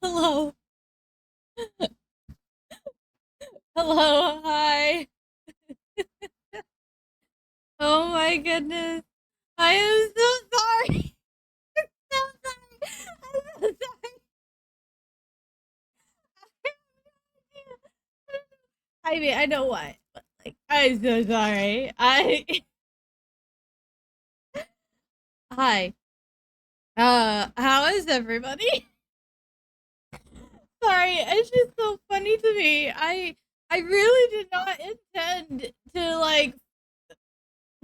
Hello. Hello. Hi. Oh my goodness. I am so sorry. So sorry. I'm so sorry. I mean, I know why, but like, I'm so sorry. Hi. How is everybody? Sorry, it's just so funny to me. I really did not intend to like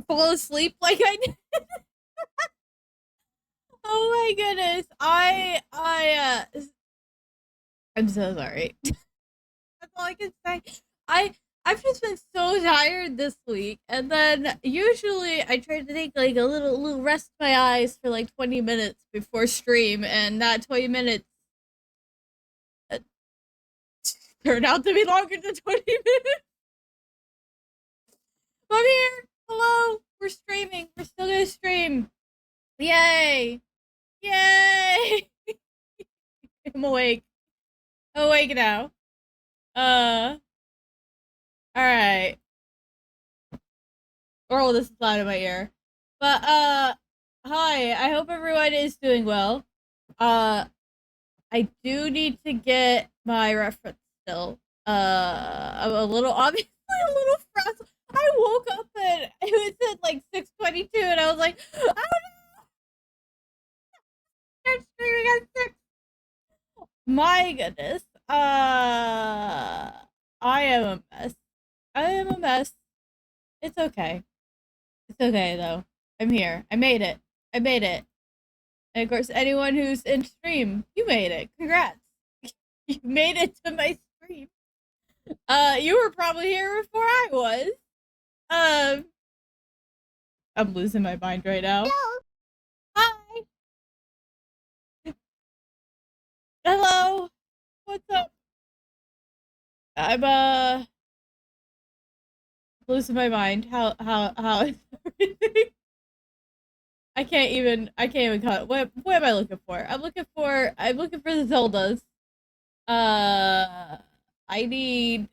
fall asleep like I did. Oh my goodness. I'm so sorry. That's all I can say. I I've just been so tired this week, and then usually I try to take like a little rest my eyes for like 20 minutes before stream, and that 20 minutes uh, turned out to be longer than 20 minutes. I'm here. Hello. We're streaming. We're still gonna stream. Yay! Yay! I'm awake. I'm awake now. Uh. All right. Oh, this is loud in my ear. But hi. I hope everyone is doing well. Uh, I do need to get my reference still. I'm a little obviously a little frazzled. I woke up and it was at like 6:22, and I was like, oh no, start streaming at 6. My goodness. I am a mess. I am a mess. It's okay. It's okay though. I'm here. I made it. I made it. And of course, anyone who's in stream, you made it. Congrats. You made it to my stream. You were probably here before I was. Um, I'm losing my mind right now. Hi. Hello. What's up? I'm losing my mind. How is everything? I can't even cut. What am I looking for? I'm looking for the Zeldas. Uh I need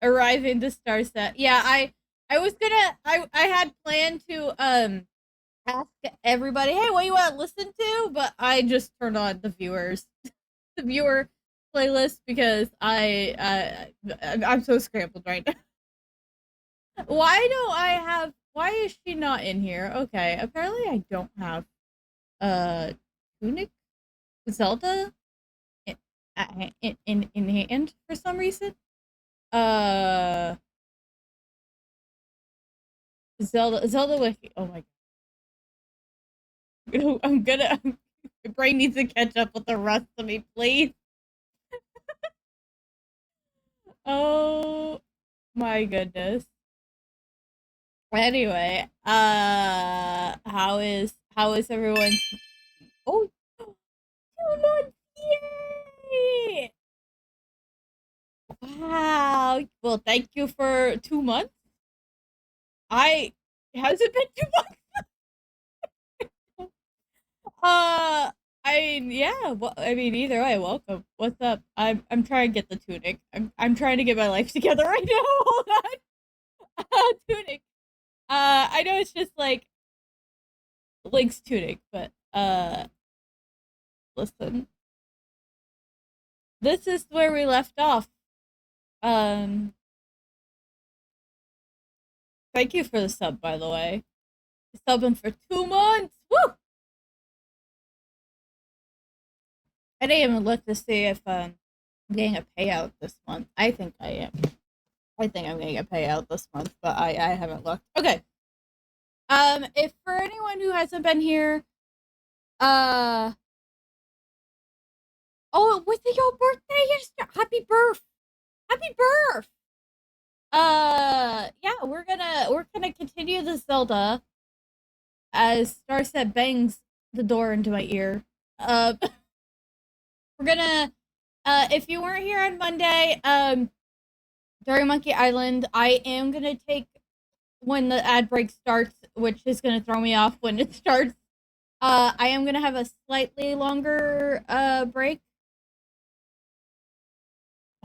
arriving to Star Set. Yeah, I was gonna I had planned to ask everybody, hey, what you want to listen to? But I just turned on the viewer playlist because I'm so scrambled right now. Why do I have? Why is she not in here? Okay, apparently I don't have uh Tunic Zelda in in hand for some reason. Uh, Zelda Wiki. Oh my god, I'm gonna. My brain needs to catch up with the rest of me, please. Oh my goodness. Anyway, how is everyone's? Oh, 2 months! Yay! Wow. Well, thank you for 2 months. I has it been 2 months? I mean, yeah. Well, I mean, either way, welcome. What's up? I'm trying to get the tunic. I'm trying to get my life together right now. Hold on. Tunic. I know it's just like Link's tunic, but listen. This is where we left off. Um, Thank you for the sub, by the way. Subbing for 2 months. Woo! I didn't even look to see if I'm getting a payout this month. I think I am. I think I'm getting a payout this month, but I haven't looked. Okay. If for anyone who hasn't been here, uh, oh, was it your birthday yesterday? Happy birth! Happy birth! Yeah, we're gonna continue the Zelda as Starset bangs the door into my ear. Uh, we're gonna if you weren't here on Monday, during Monkey Island, I am gonna take when the ad break starts, which is gonna throw me off when it starts. I am gonna have a slightly longer break.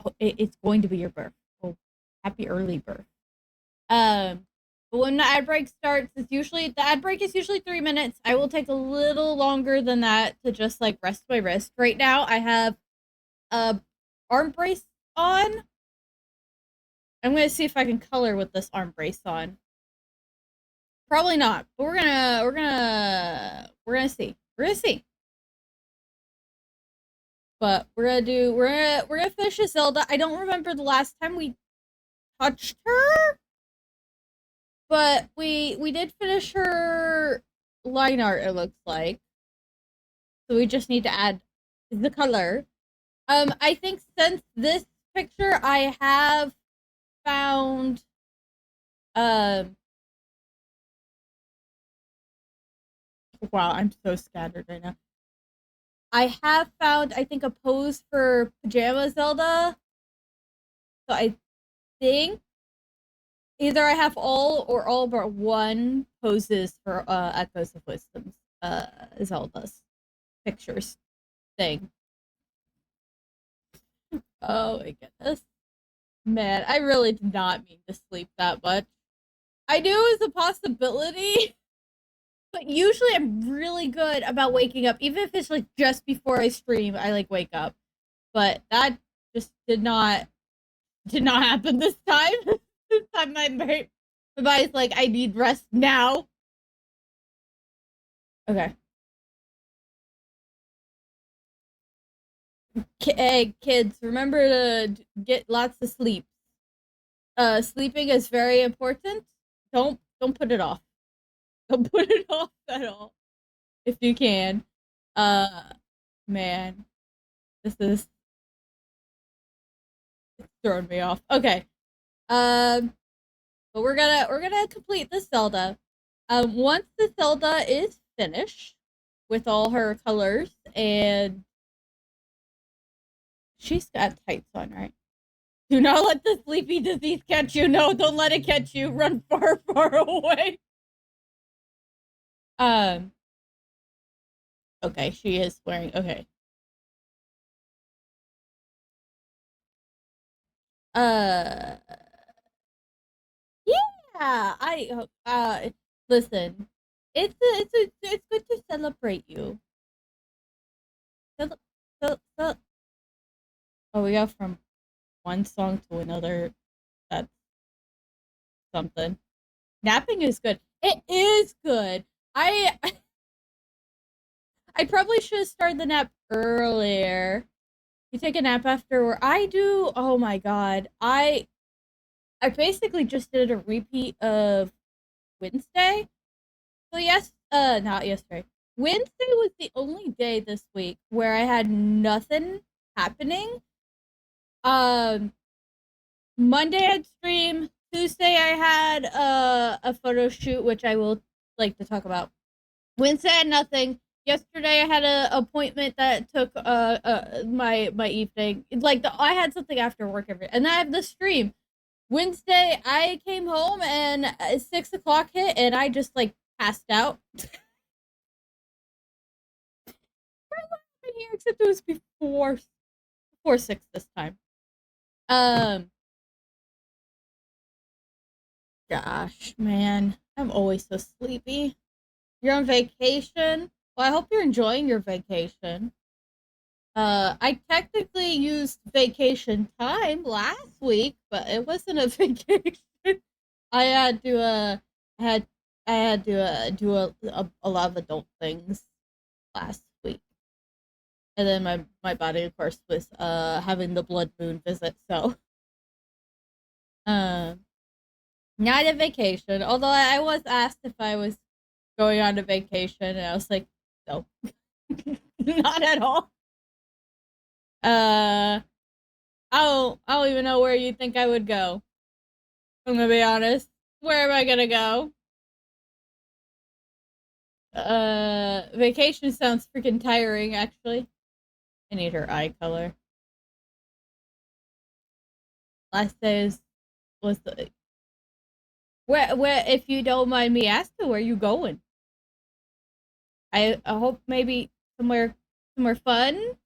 Oh, it's going to be your birth. Oh, happy early birth. Um, but when the ad break starts, the ad break is usually 3 minutes. I will take a little longer than that to just like rest my wrist. Right now, I have a arm brace on. I'm gonna see if I can color with this arm brace on. Probably not, but we're gonna see. We're gonna see. But we're gonna finish a Zelda. I don't remember the last time we touched her, but we did finish her line art. It looks like so. We just need to add the color. I think since this picture, I have found um. Wow, I'm so scattered right now. I have found, I think, a pose for Pajama Zelda. So I think either I have all but one poses for Echoes of Wisdom's Zelda's pictures thing. Oh my goodness. Man, I really did not mean to sleep that much. I knew it was a possibility, but usually I'm really good about waking up. Even if it's like just before I stream, I like wake up. But that just did not happen this time. This time my body's like, I need rest now. Okay. Hey, kids, remember to get lots of sleep. Sleeping is very important. Don't put it off. Don't put it off at all if you can. Uh, man, this is it's throwing me off. Okay. Um, but we're gonna complete the Zelda. Once the Zelda is finished with all her colors and she's got tights on, right? Do not let the sleepy disease catch you. No, don't let it catch you. Run far, far away. Um. Okay, she is wearing. Okay. Uh. Yeah. Listen. It's good to celebrate you. Cel- oh, we go from one song to another. That's something. Napping is good. It is good. I I probably should have started the nap earlier. You take a nap after where I do. Oh my god. I basically just did a repeat of Wednesday. So yes, not yesterday. Wednesday was the only day this week where I had nothing happening. Um Monday I had stream. Tuesday I had a photo shoot which I will like to talk about. Wednesday I had nothing. Yesterday I had an appointment that took my evening. I had something after work and I have the stream. Wednesday I came home and 6 o'clock hit and I just like passed out. Here except it was before 6 this time. Um, gosh, man, I'm always so sleepy. You're on vacation. Well, I hope you're enjoying your vacation. I technically used vacation time last week, but it wasn't a vacation. I had to had I had to do a lot of adult things last week, and then my body, of course, was having the blood moon visit. So, um, not a vacation. Although I was asked if I was going on a vacation, and I was like, no, not at all. Uh, I don't even know where you think I would go. I'm gonna be honest. Where am I gonna go? Vacation sounds freaking tiring. Actually, I need her eye color. Last day was the where if you don't mind me asking, where you going? I hope maybe somewhere fun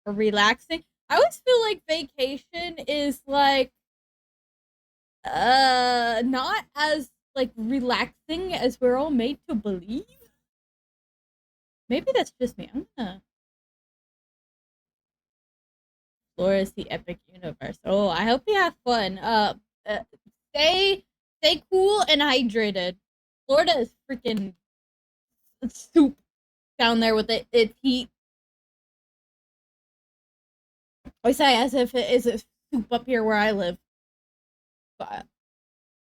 or relaxing. I always feel like vacation is like not as like relaxing as we're all made to believe. Maybe that's just me. I'm gonna explore the epic universe. Oh, I hope you have fun. Uh stay stay cool and hydrated. Florida is freaking soup down there with its heat. I say as if it is a soup up here where I live. But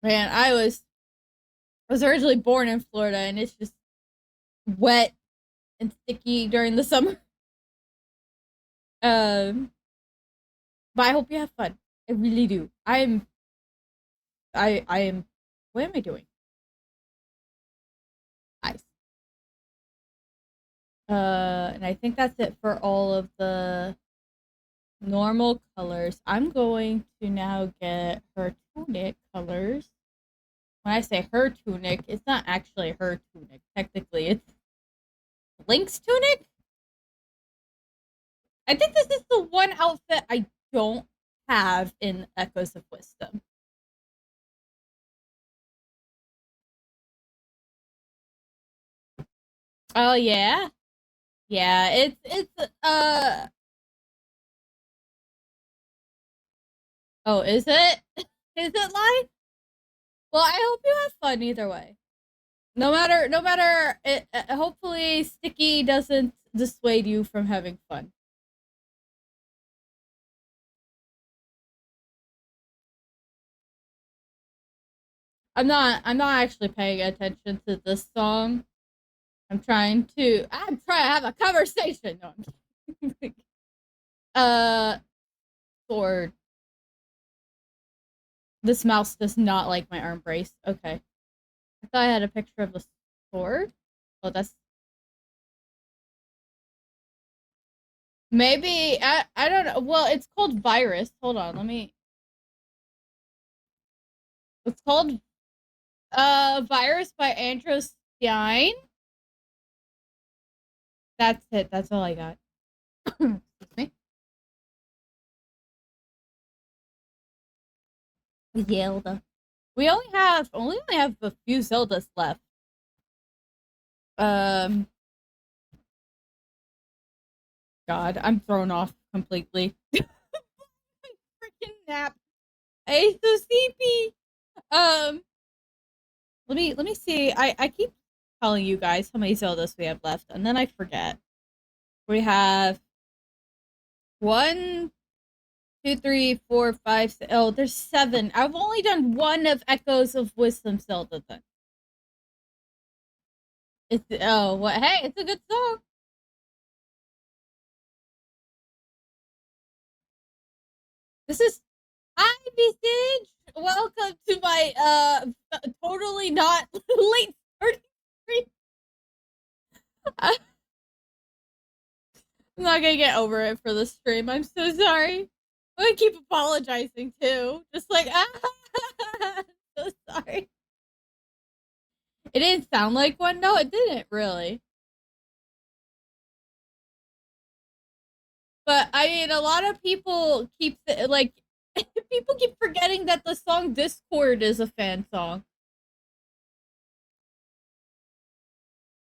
man, I was originally born in Florida and it's just wet and sticky during the summer. Um, but I hope you have fun. I really do. I am. What am I doing? Nice. And I think that's it for all of the normal colors. I'm going to now get her tunic colors. When I say her tunic, it's not actually her tunic. Technically, it's Link's tunic. I think this is the one outfit I don't have in Echoes of Wisdom. Oh yeah, yeah. It's. Oh, is it? Is it live? Well, I hope you have fun either way. No matter it. Hopefully, Sticky doesn't dissuade you from having fun. I'm not actually paying attention to this song. I'm trying to have a conversation. No, I'm kidding. uh, sword. This mouse does not like my arm brace. Okay. I thought I had a picture of the sword. Oh, that's maybe I don't know. Well, it's called Virus. Hold on, let me. It's called Virus by Andros Stein. That's it. That's all I got. Excuse me. Zelda. We only have a few Zeldas left. Um, God, I'm thrown off completely. Freaking nap. I so sleepy. Um, let me see. I keep telling you guys how many Zeldas we have left, and then I forget. We have one, two, three, four, five. Oh, there's seven. I've only done one of Echoes of Wisdom Zelda. Then it's oh what? Hey, it's a good song. This is hi, Stage. Welcome to my totally not late 33. I'm not gonna get over it for the stream. I'm so sorry. I'm gonna keep apologizing too. Just like so sorry. It didn't sound like one. No, it didn't really. But I mean, a lot of people keep like people keep forgetting that the song Discord is a fan song.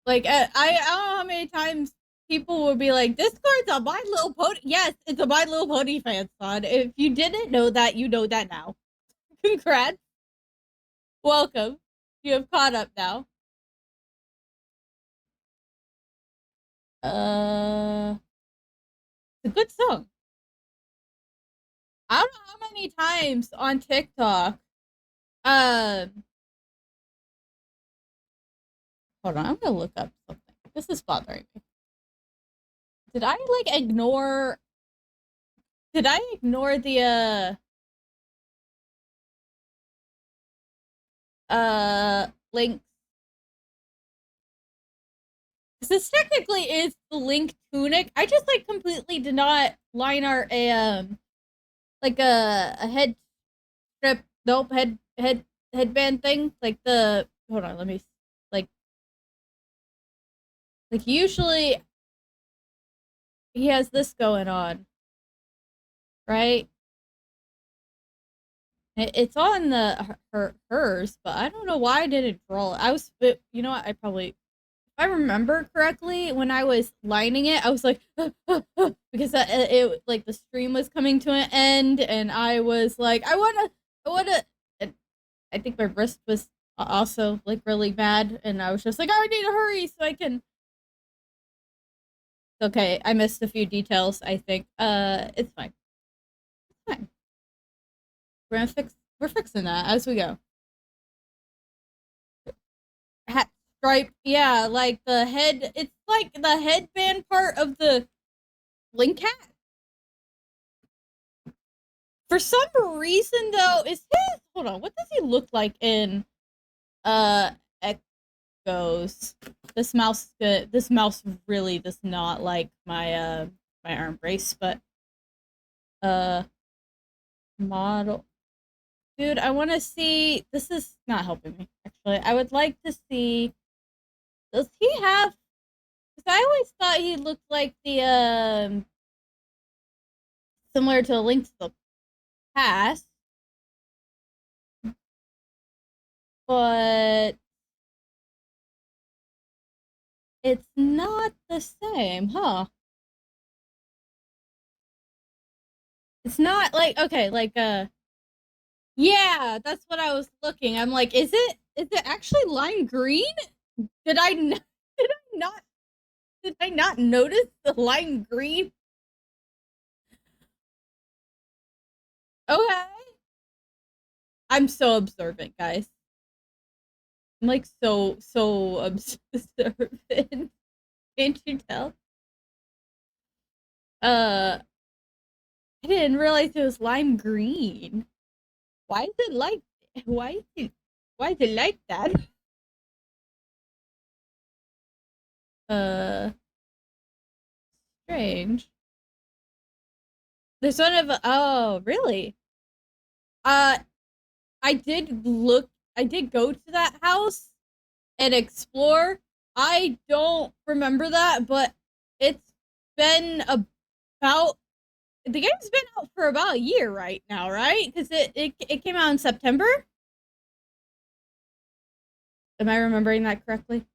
Like I don't know how many times people will be like, "Discord's a My Little Pony." Yes, it's a My Little Pony fan song. If you didn't know that, you know that now. Congrats, welcome. You have caught up now. It's a good song. I don't know how many times on TikTok. Um, hold on, I'm gonna look up something. This is bothering me. Did I like ignore? Did I ignore the link? Because this technically is the Link tunic. I just like completely did not line art a like a head strip. Nope, headband thing. Like the hold on, let me like Like usually he has this going on, right? It's on the hers, but I don't know why I didn't draw it. You know what? I probably, if I remember correctly, when I was lining it, I was like, because it like the stream was coming to an end, and I was like, I wanna. And I think my wrist was also like really bad, and I was just like, I need to hurry so I can. Okay, I missed a few details. I think. It's fine. It's fine. We're gonna fix. We're fixing that as we go. Hat stripe. Yeah, like the head. It's like the headband part of the link hat. For some reason, though, is his. Hold on. What does he look like in uh Echoes? This mouse. This mouse really does not like my arm brace, but uh model. Dude, I want to see. This is not helping me. Actually, I would like to see. Does he have? Because I always thought he looked like the similar to Link to the Past, but it's not the same, huh? It's not like okay, like yeah, that's what I was looking. I'm like, is it actually lime green? Did I did I not did I not notice the lime green? Okay. I'm so observant, guys. I'm like so observant. Can't you tell? Uh I didn't realize it was lime green. Why is it like why is it why is it like that? Uh Strange. There's one of oh, really? Uh I did go to that house and explore. I don't remember that, but it's been about the game's been out for about a year right now, right? Because it came out in September. Am I remembering that correctly?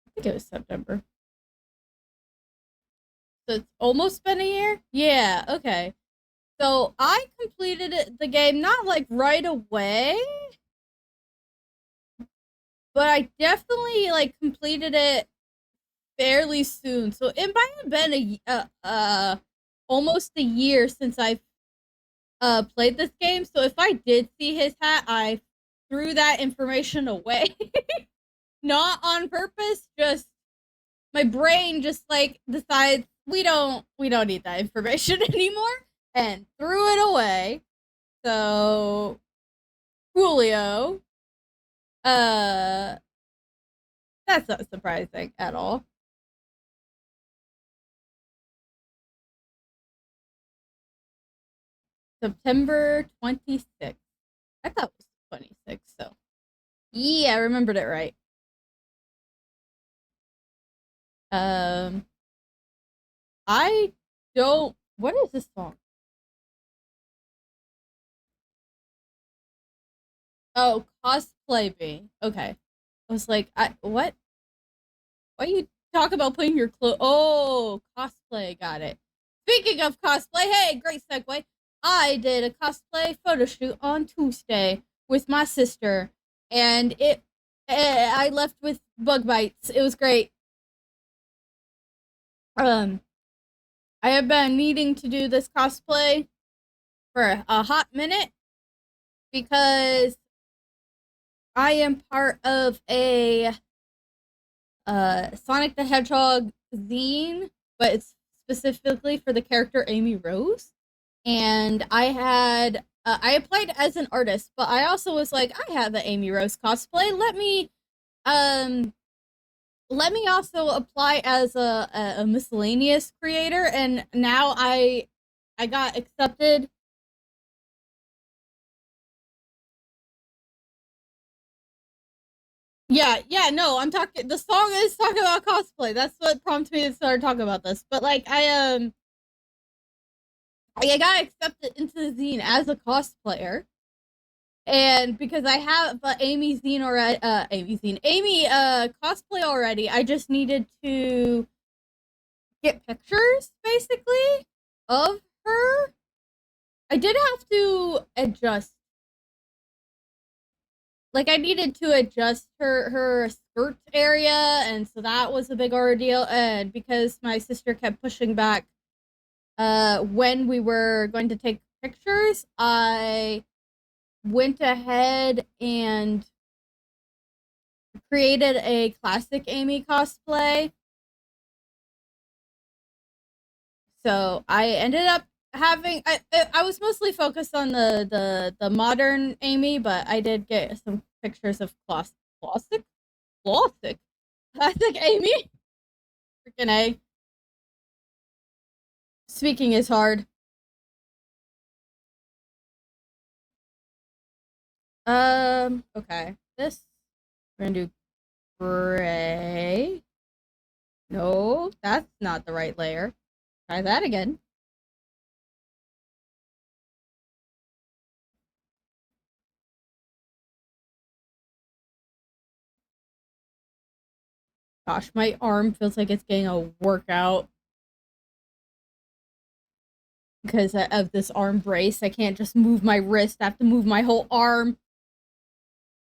I think it was September. So it's almost been a year? Yeah, okay. So I completed the game not like right away, but I definitely like completed it fairly soon. So it might have been almost a year since I've played this game. So if I did see his hat, I threw that information away. Not on purpose, just my brain just like decides we don't need that information anymore and threw it away. So Julio, uh that's not surprising at all. September 26th. I thought it was 26th, so yeah, I remembered it right. Um I don't what is this song? Oh, cosplay me. Okay. I was like, I what? Why you talk about putting your clothes? Oh, cosplay. Got it. Speaking of cosplay, hey, great segue. I did a cosplay photo shoot on Tuesday with my sister, and I left with bug bites. It was great. Um, I have been needing to do this cosplay for a hot minute because I am part of a Sonic the Hedgehog zine, but it's specifically for the character Amy Rose. And I applied as an artist, but I also was like, I have the Amy Rose cosplay. Um let me also apply as a miscellaneous creator, and now I got accepted. Yeah, no, I'm talking the song is talking about cosplay. That's what prompted me to start talking about this. But like I got accepted into the zine as a cosplayer. And because I have Amy zine already Amy cosplay already, I just needed to get pictures basically of her. I did have to adjust, like I needed to adjust her skirt area, and so that was a big ordeal. And because my sister kept pushing back when we were going to take pictures, I went ahead and created a classic Amy cosplay. So I ended up having I was mostly focused on the modern Amy, but I did get some pictures of classic classic classic Amy. Freaking A. Speaking is hard. Okay. This we're gonna do gray. No, that's not the right layer. Try that again. Gosh, my arm feels like it's getting a workout because of this arm brace. I can't just move my wrist. I have to move my whole arm.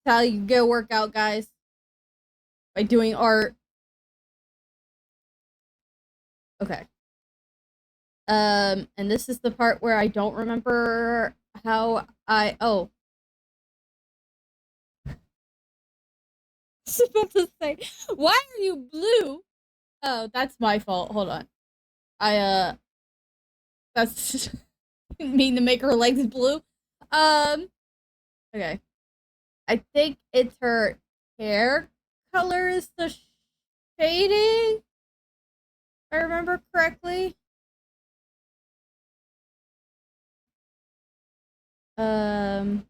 That's how you get a workout, guys. By doing art. Okay. And this is the part where I don't remember how I supposed to say, why are you blue? Oh, that's my fault. Hold on. I that's mean to make her legs blue. Okay. I think it's her hair color is the shading. If I remember correctly. Um,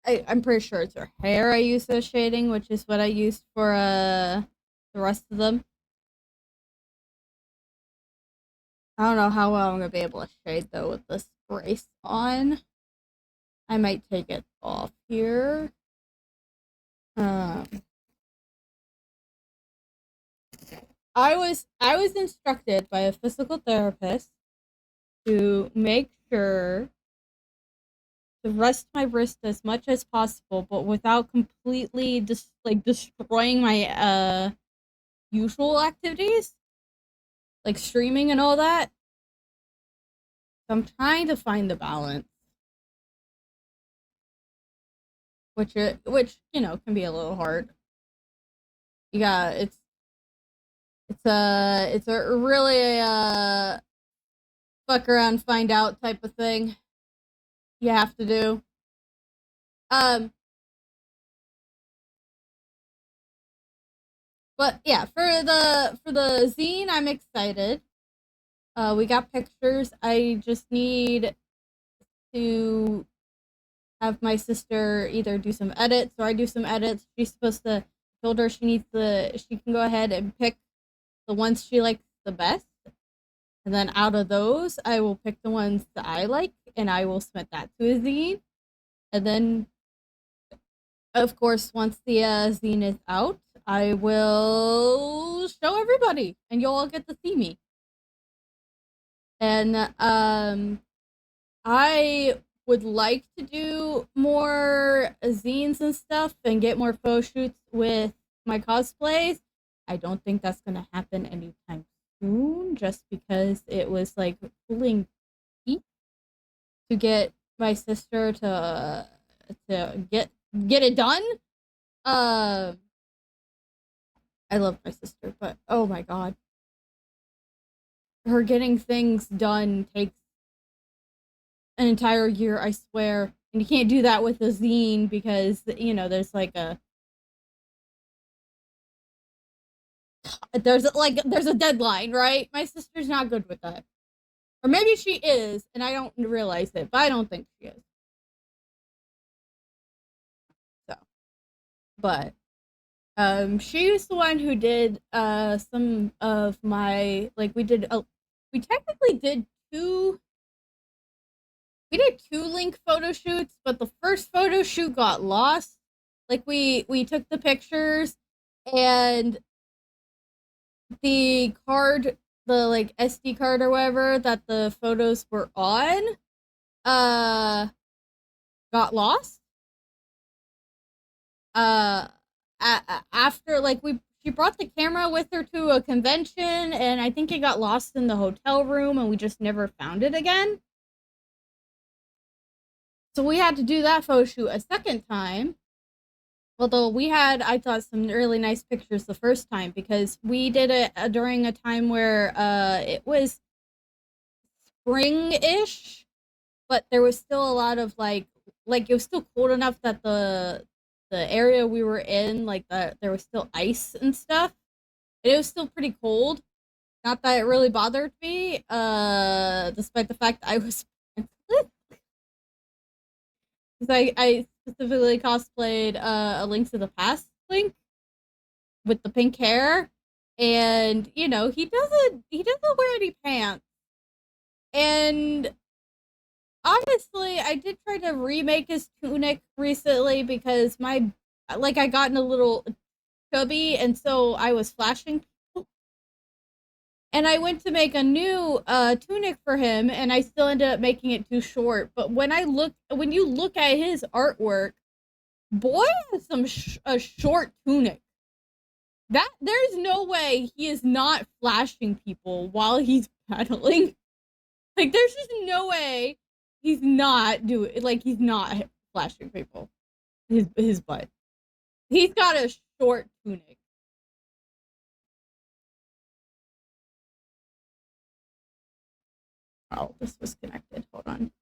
I'm pretty sure it's her hair I use as shading, which is what I used for the rest of them. I don't know how well I'm gonna be able to shade though with this brace on. I might take it off here. Um, I was instructed by a physical therapist to make sure to rest my wrist as much as possible, but without completely just like destroying my usual activities, like streaming and all that. So I'm trying to find the balance, which can be a little hard. You got it's a really fuck around find out type of thing you have to do. Um, but yeah, for the zine, I'm excited. We got pictures. I just need to have my sister either do some edits or I do some edits. She's supposed to told her she can go ahead and pick the ones she likes the best. And then out of those, I will pick the ones that I like and I will submit that to a zine. And then of course, once the zine is out, I will show everybody and you'll all get to see me. And I would like to do more zines and stuff and get more photo shoots with my cosplays. I don't think that's gonna happen anytime soon, just because it was like pulling teeth to get my sister to get it done. Uh, I love my sister, but oh my god, her getting things done takes an entire year, I swear. And you can't do that with a zine because there's like there's a deadline, right? My sister's not good with that. Or maybe she is, and I don't realize it, but I don't think she is. So, but she was the one who did some of my like we technically did two we did two link photo shoots, but the first photo shoot got lost. Like we took the pictures and the card, the like SD card or whatever that the photos were on, uh, got lost. Uh, After like she brought the camera with her to a convention, and I think it got lost in the hotel room, and we just never found it again. So we had to do that photo shoot a second time. Although we had, I thought, some really nice pictures the first time because we did it during a time where it was spring-ish, but there was still a lot of like it was still cold enough that the area we were in, like there was still ice and stuff. And it was still pretty cold. Not that it really bothered me, despite the fact I was because I specifically cosplayed a Link to the Past Link with the pink hair, and he doesn't wear any pants. And honestly, I did try to remake his tunic recently because I gotten a little chubby, and so I was flashing. And I went to make a new tunic for him, and I still ended up making it too short. But when you look at his artwork, boy has a short tunic. That there's no way he is not flashing people while he's paddling. Like there's just no way he's not flashing people. His butt. He's got a short tunic. Oh, this was connected. Hold on.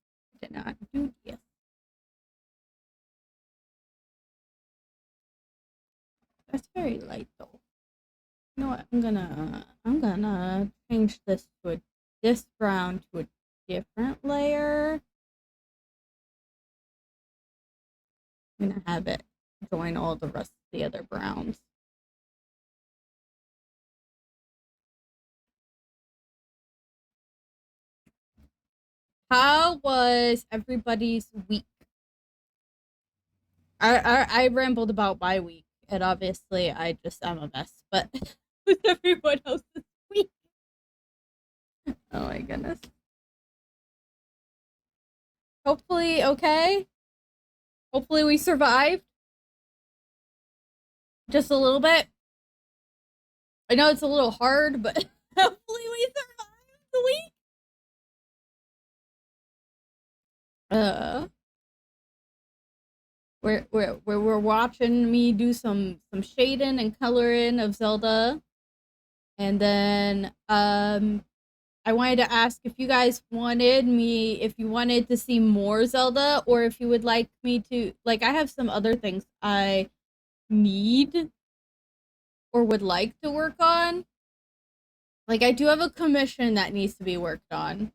Did not do this. That's very light though. You know what? I'm gonna change this brown to a different layer. I'm gonna have it join all the rest of the other browns. How was everybody's week? I rambled about my week, and obviously I'm a mess. But with everyone else's week, oh my goodness. Hopefully, okay. Hopefully, we survived just a little bit. I know it's a little hard, but hopefully, we survived the week. Uh, we're watching me do some shading and coloring of Zelda, and then I wanted to ask if you guys if you wanted to see more Zelda, or if you would like me to, like, I have some other things I need or would like to work on. Like, I do have a commission that needs to be worked on.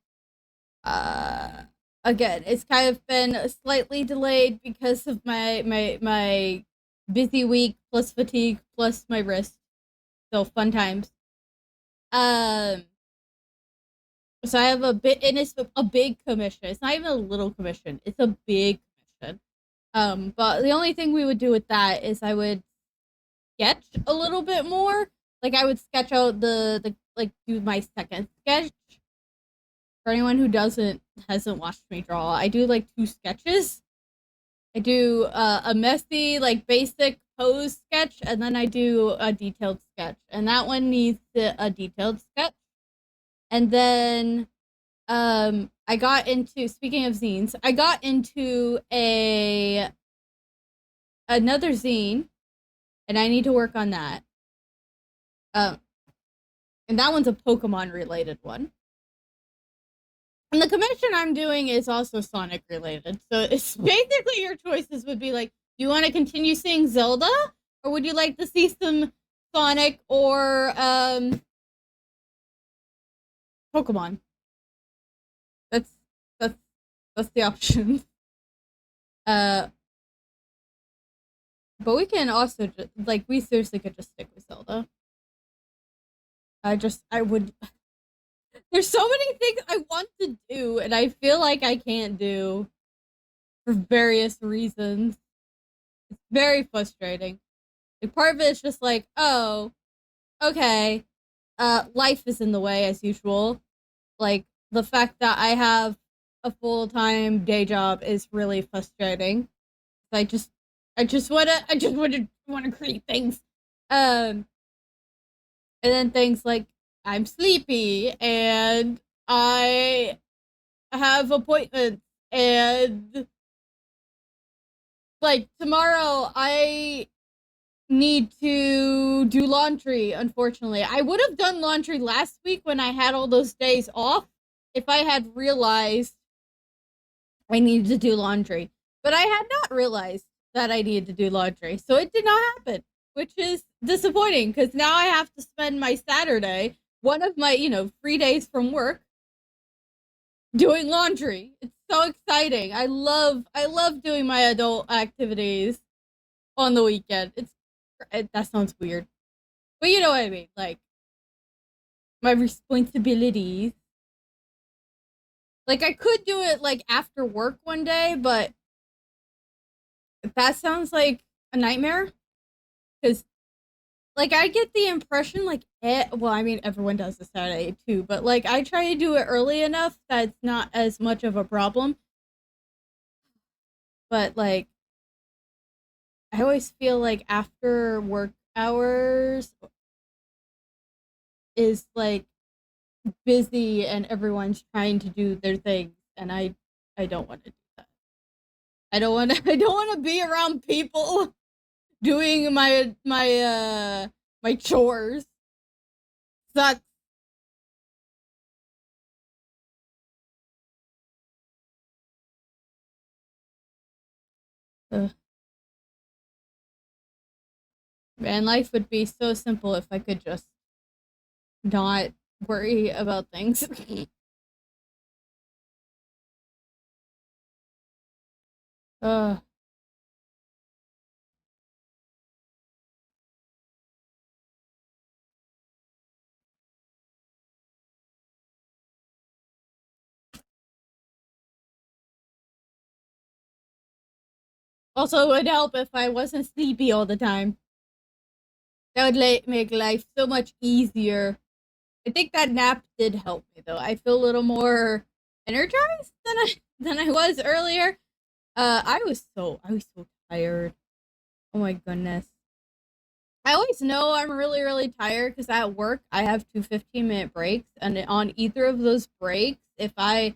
Uh, Again, it's kind of been slightly delayed because of my busy week plus fatigue plus my wrist. So fun times. Um, So I have a bit, and it's a big commission. It's not even a little commission. It's a big commission. But the only thing we would do with that is I would sketch a little bit more. Like I would sketch out the like do my second sketch. For anyone who hasn't watched me draw, I do like two sketches. I do a messy like basic pose sketch, and then I do a detailed sketch, and that one needs a detailed sketch. And then I got into, speaking of zines, I got into a another zine, and I need to work on that. Um and that one's a Pokemon related one. And the commission I'm doing is also Sonic related. So it's basically your choices would be like, do you want to continue seeing Zelda? Or would you like to see some Sonic or Pokemon? That's the option. Uh, but we can also just like we seriously could just stick with Zelda. I would. There's so many things I want to do, and I feel like I can't do for various reasons. It's very frustrating. Like part of it is just like, oh, okay, life is in the way as usual. Like the fact that I have a full time day job is really frustrating. I just wanna create things. Um and then things like I'm sleepy and I have appointments and like tomorrow I need to do laundry, unfortunately. I would have done laundry last week when I had all those days off if I had realized I needed to do laundry. But I had not realized that I needed to do laundry. So it did not happen, which is disappointing because now I have to spend my Saturday, one of my, free days from work, doing laundry. It's so exciting. I love doing my adult activities on the weekend. That sounds weird. But you know what I mean? Like my responsibilities. Like I could do it like after work one day, but that sounds like a nightmare because like I get the impression like well, I mean everyone does this Saturday too, but like I try to do it early enough that it's not as much of a problem. But like I always feel like after work hours is like busy and everyone's trying to do their things and I don't want to do that. I don't want to I don't want to be around people doing my chores. Sucks. Ugh. Man, life would be so simple if I could just not worry about things. uh, Also, it would help if I wasn't sleepy all the time. That would make life so much easier. I think that nap did help me though. I feel a little more energized than I was earlier. I was so tired. Oh my goodness. I always know I'm really really tired because at work I have two 15-minute breaks, and on either of those breaks, if I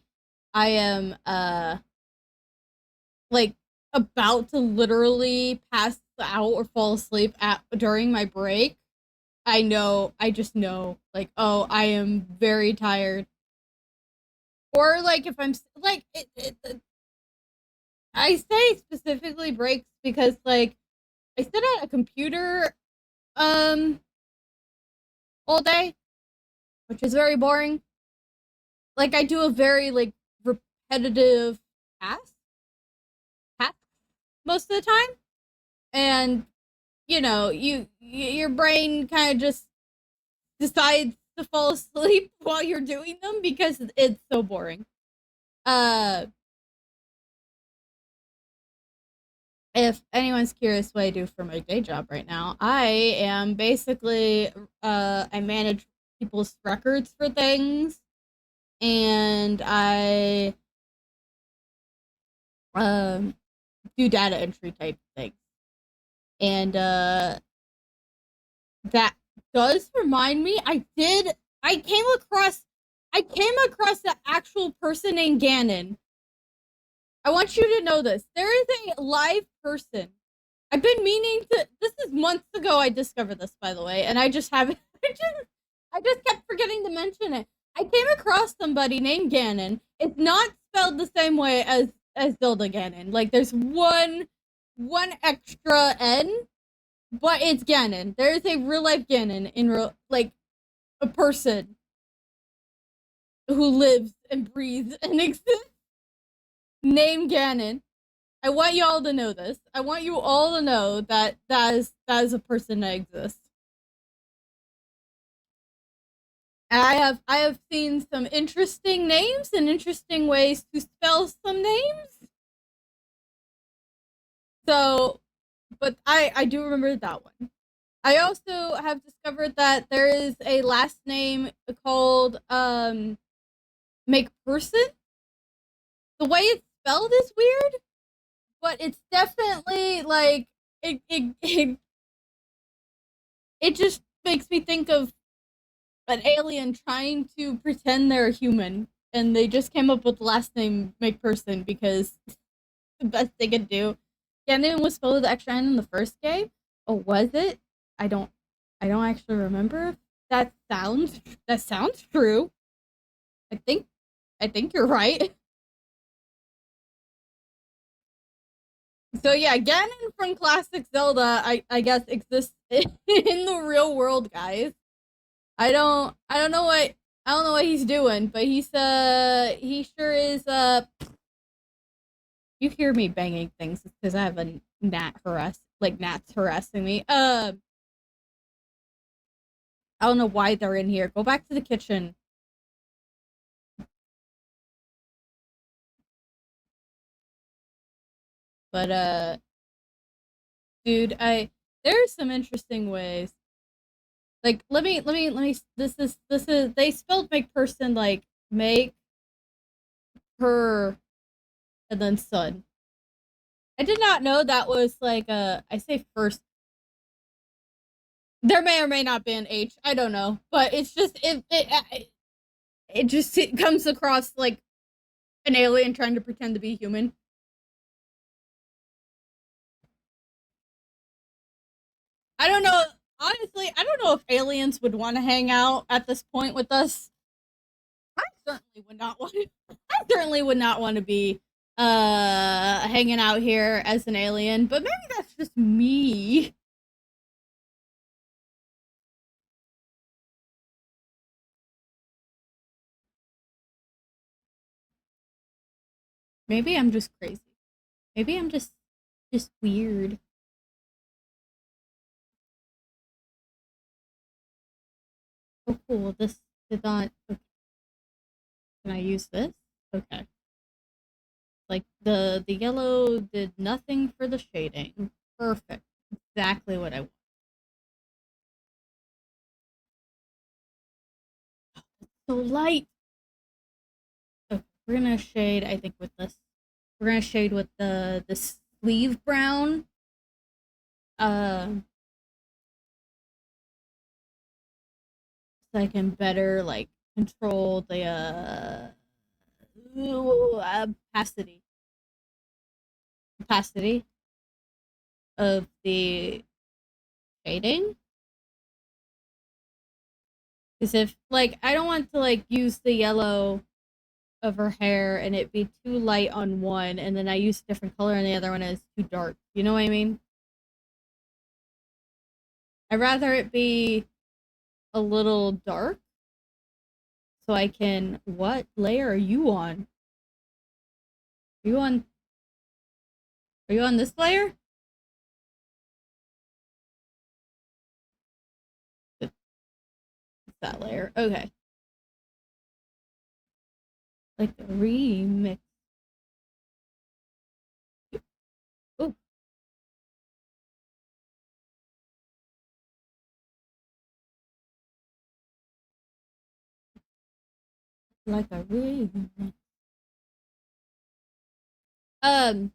am like about to literally pass out or fall asleep at during my break, I just know like, oh, I am very tired. Or like if I'm like I say specifically breaks because like I sit at a computer um all day, which is very boring. Like I do a very like repetitive task task most of the time, and your brain kind of just decides to fall asleep while you're doing them because it's so boring. Uh, if anyone's curious what I do for my day job right now, I am basically I manage people's records for things, and I um do data entry type things. And that does remind me I came across the actual person named Ganon. I want you to know this. There is a live person. I've been meaning to. This is months ago. I discovered this, by the way, and I just haven't. I just kept forgetting to mention it. I came across somebody named Ganon. It's not spelled the same way as Zelda Ganon. Like there's one extra N, but it's Ganon. There is a real life Ganon in real like a person who lives and breathes and exists. named Ganon. I want you all to know this. I want you all to know that that is a person that exists. And I have seen some interesting names and interesting ways to spell some names. So, but I do remember that one. I also have discovered that there is a last name called McPherson. The way it's spelled is weird, but it's definitely like it just makes me think of an alien trying to pretend they're human, and they just came up with the last name McPherson because it's the best they could do. Ganon was spelled with the extra N in the first game. Or was it? I don't I don't actually remember. That sounds true. I think I think you're right. So yeah, Ganon from classic Zelda, I guess exists in the real world, guys. I don't know what he's doing, but he sure is you hear me banging things because I have a gnats harassing me. I don't know why they're in here. Go back to the kitchen. But dude, I there's some interesting ways. Like let me this is they spelled make person like make her and then son. I did not know that was like a I say first. There may or may not be an H. I don't know, but it's just it just it comes across like an alien trying to pretend to be human. I don't know. Honestly, I don't know if aliens would want to hang out at this point with us. I certainly would not want to. I certainly would not want to be hanging out here as an alien, but maybe that's just me. Maybe I'm just crazy. Maybe I'm just weird. Oh cool. This did not okay, can I use this? Okay. Like the yellow did nothing for the shading. Perfect. Exactly what I want. So light. Okay, we're gonna shade, I think, with this. We're gonna shade with the sleeve brown. So I can better like control the opacity opacity of the shading. Because if like I don't want to like use the yellow of her hair and it be too light on one, and then I use a different color and the other one is too dark. You know what I mean? I'd rather it be a little dark so I can. What layer are you on? Are you on? Are you on this layer? It's that layer. Okay. Like the remix. Oh, like a remix. Um,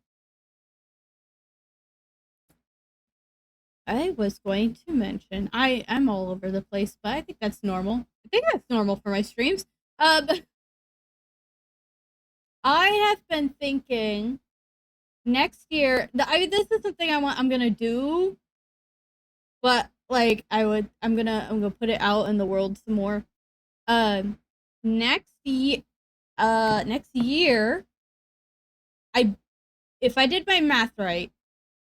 I was going to mention I'm all over the place, but I think that's normal. I think that's normal for my streams. Um, I have been thinking next year. This is something I'm gonna do, but like I'm gonna put it out in the world some more. Um, next year, next year, I if I did my math right,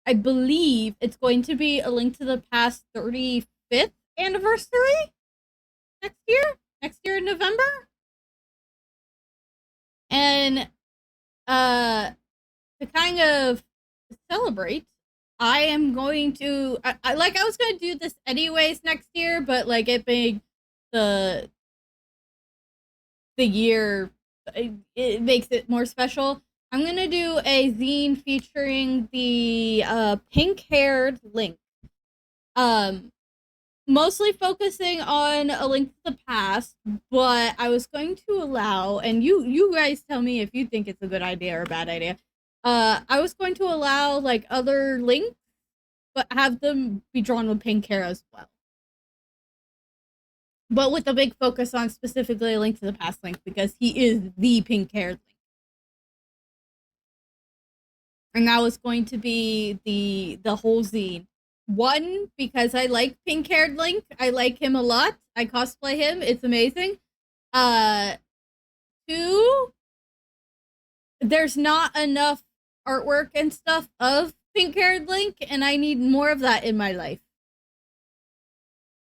I believe it's going to be a Link to the Past 35th anniversary next year. Next year in November, and uh to kind of celebrate, I am going to I was going to do this anyways next year, but like it being the year, it makes it more special. I'm going to do a zine featuring the pink-haired Link. Um Mostly focusing on A Link to the Past, but I was going to allow, and you guys tell me if you think it's a good idea or a bad idea. I was going to allow like other links, but have them be drawn with pink hair as well. But with a big focus on specifically A Link to the Past Link because he is the pink haired Link. And that was going to be the whole zine. One, because I like pink haired Link. I like him a lot. I cosplay him. It's amazing. Uh Two, there's not enough artwork and stuff of pink haired Link, and I need more of that in my life.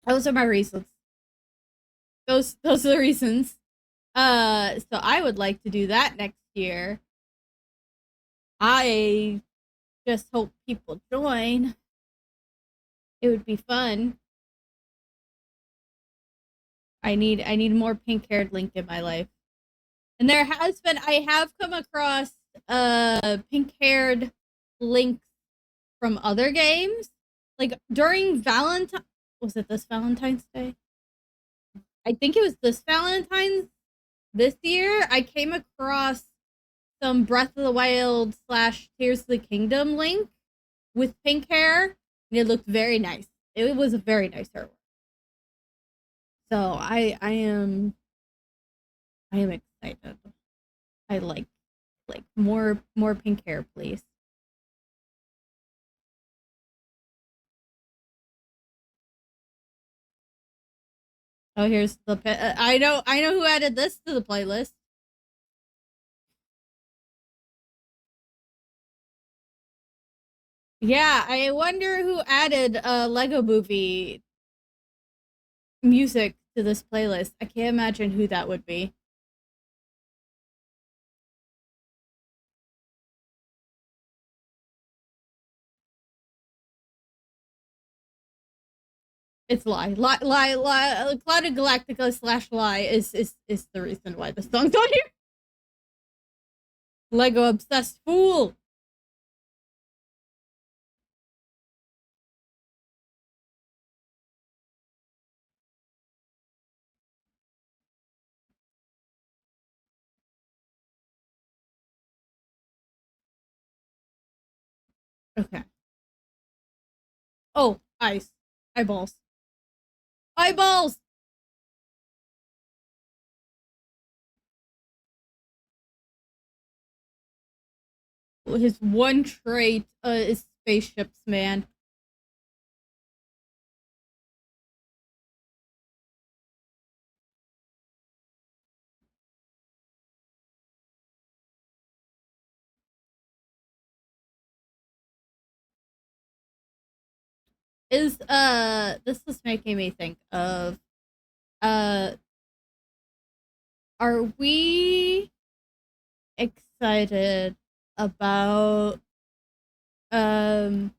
Those are my reasons. Those are the reasons. So I would like to do that next year. I just hope people join. It would be fun. I need more pink haired Link in my life. And there has been I have come across pink haired Links from other games. Like during Valentine, was it this Valentine's Day? I think it was this Valentine's this year. I came across some Breath of the Wild slash Tears of the Kingdom Link with pink hair, and it looked very nice. It was a very nice artwork. So I am excited. I like more pink hair, please. Oh, here's the I know who added this to the playlist. Yeah, I wonder who added Lego Movie music to this playlist. I can't imagine who that would be. It's lie. Cloud of Galactica slash lie is the reason why the song's on here. Lego obsessed fool. Okay. Oh, eyes, eyeballs, eyeballs. His one trait is spaceships, man. Is this is making me think of uh are we excited about um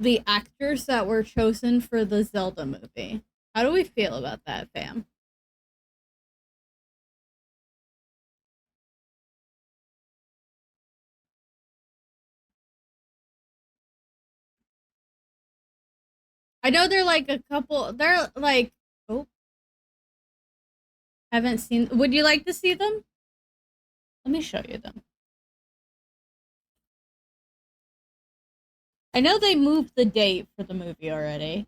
the actors that were chosen for the Zelda movie? How do we feel about that, fam? I know they're like a couple. They're like, oh, haven't seen. Would you like to see them? Let me show you them. I know they moved the date for the movie already.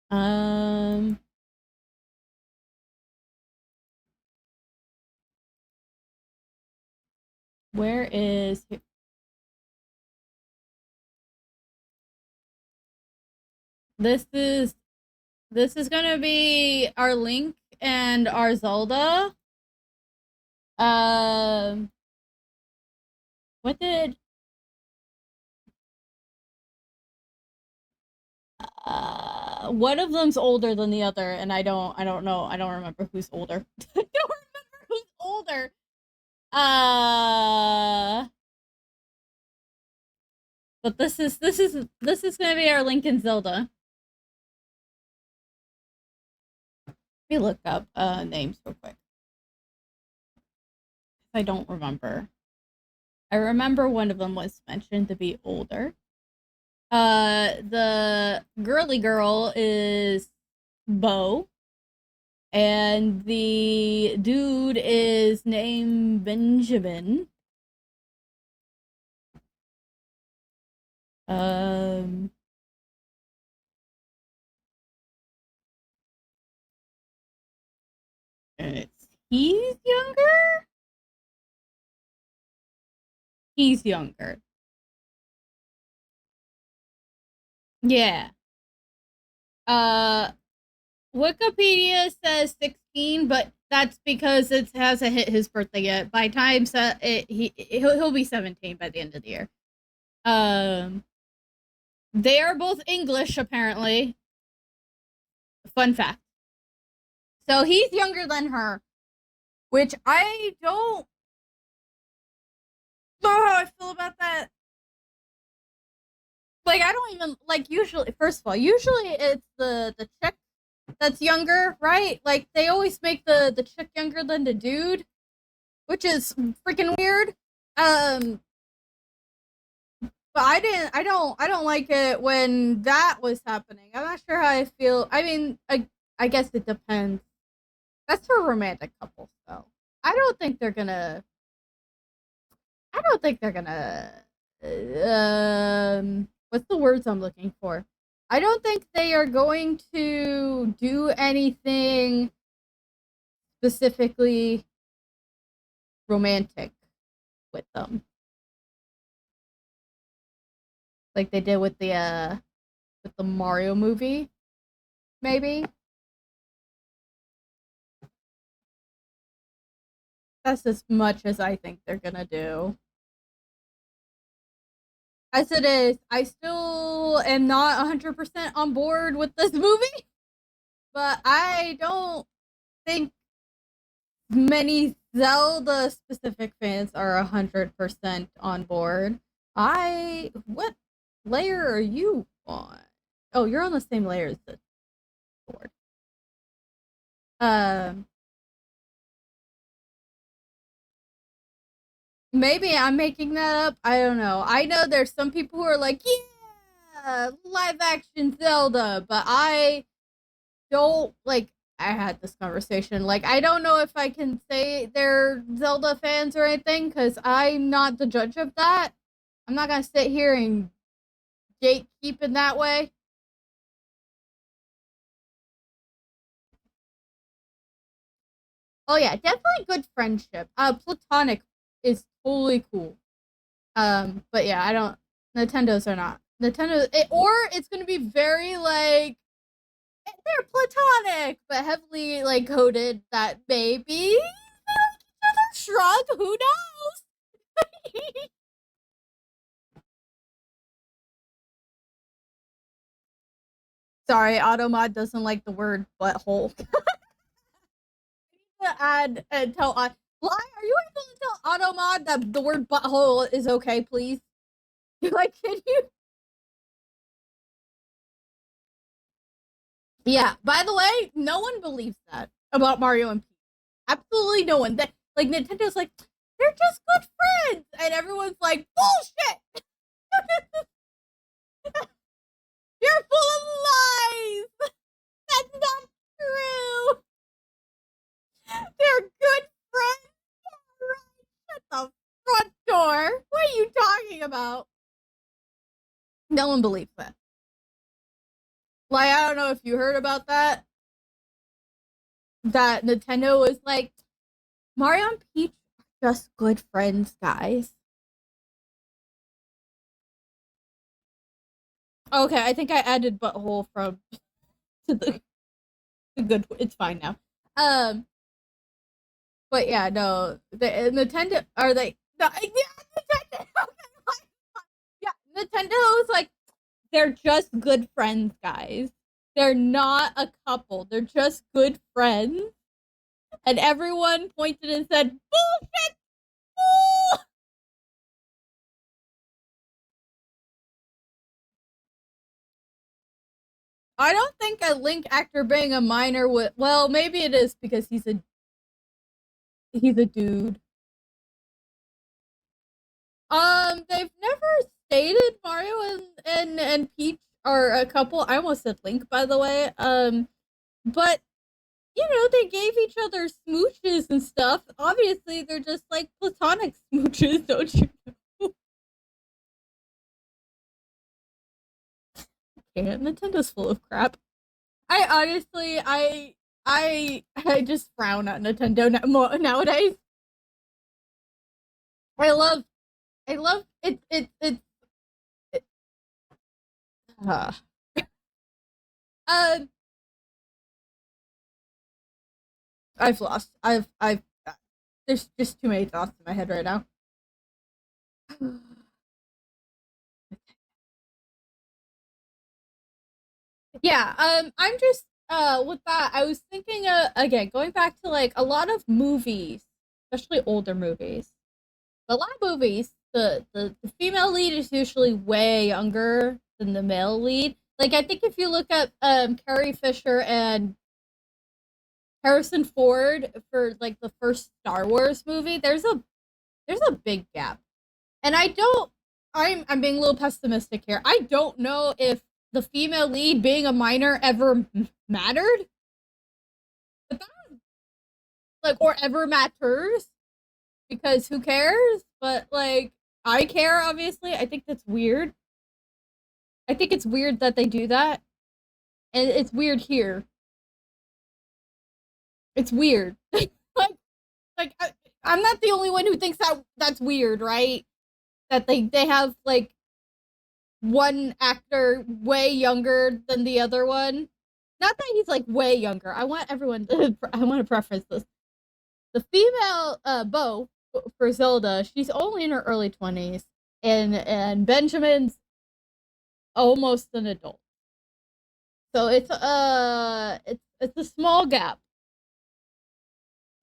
Um, where is this? Is gonna be our Link and our Zelda. Um, what did one of them's older than the other, and I don't know. I don't remember who's older. I don't remember who's older. Uh, but this is gonna be our Lincoln Zelda. Let me look up names real quick. I don't remember. I remember one of them was mentioned to be older. The girly girl is Bo, and the dude is named Benjamin. Um, he's younger. He's younger. Yeah. Uh, Wikipedia says 16, but that's because it hasn't hit his birthday yet. By time he'll be 17 by the end of the year. They are both English apparently. Fun fact. So he's younger than her, which I don't know how I feel about that. Like I don't even like usually. First of all, usually it's the chick that's younger, right? Like they always make the chick younger than the dude, which is freaking weird. But I don't like it when that was happening. I'm not sure how I feel. I mean, I guess it depends. That's for romantic couples though. I don't think they're gonna I don't think they're gonna what's the words I'm looking for? I don't think they are going to do anything specifically romantic with them. Like they did with the Mario movie, maybe. That's as much as I think they're gonna do. As it is, I still am not 100% on board with this movie, but I don't think many Zelda specific fans are 100% on board. What layer are you on? Oh, you're on the same layer as the board. Um, Maybe I'm making that up. I don't know. I know there's some people who are like, yeah, live action Zelda, but I don't like. I had this conversation. Like, I don't know if I can say they're Zelda fans or anything because I'm not the judge of that. I'm not gonna sit here and gatekeep in that way. Oh yeah, definitely good friendship. Platonic is totally cool. But yeah, I don't. Nintendos are not. Or it's gonna be very like they're platonic, but heavily like coded that maybe shrug. Who knows? Sorry, Automod doesn't like the word butthole. To add and tell Lie, are you able to tell Automod that the word butthole is okay, please? Like, can you? Yeah. By the way, no one believes that about Mario and Peach. Absolutely no one. That like Nintendo's like they're just good friends, and everyone's like bullshit. You're full of lies. That's not true. They're good friends. Shut the front door. What are you talking about? No one believes that. Like, I don't know if you heard about that. That Nintendo was like, Mario and Peach are just good friends, guys. Okay, I think I added butthole from to the good. It's fine now. Um, but yeah, no, the Nintendo are like, no, yeah, Nintendo. Yeah, Nintendo was like, they're just good friends, guys. They're not a couple. They're just good friends. And everyone pointed and said, bullshit! I don't think a Link actor being a minor would. Well, maybe it is because he's a dude. They've never stated Mario and Peach are a couple. I almost said Link, by the way. But they gave each other smooches and stuff. Obviously, they're just like platonic smooches, don't you know? Yeah, Nintendo's full of crap. I honestly, I just frown at Nintendo nowadays. I love, I love it. Uh, uh, I've lost. I've. There's just too many thoughts in my head right now. Yeah. I'm just with that. I was thinking again going back to like a lot of movies, especially older movies. A lot of movies, the female lead is usually way younger than the male lead. Like I think if you look at Carrie Fisher and Harrison Ford for like the first Star Wars movie, there's a big gap. And I don't I'm being a little pessimistic here. I don't know if the female lead being a minor ever mattered, but like or ever matters because who cares? But like I care obviously. I think that's weird. I think it's weird that they do that. And it's weird here. It's weird. like I'm not the only one who thinks that that's weird, right? That they have like one actor way younger than the other one. Not that he's like way younger. I want everyone. I want to preference this. The female Bo for Zelda, she's only in her early 20s, and Benjamin's almost an adult. So it's a small gap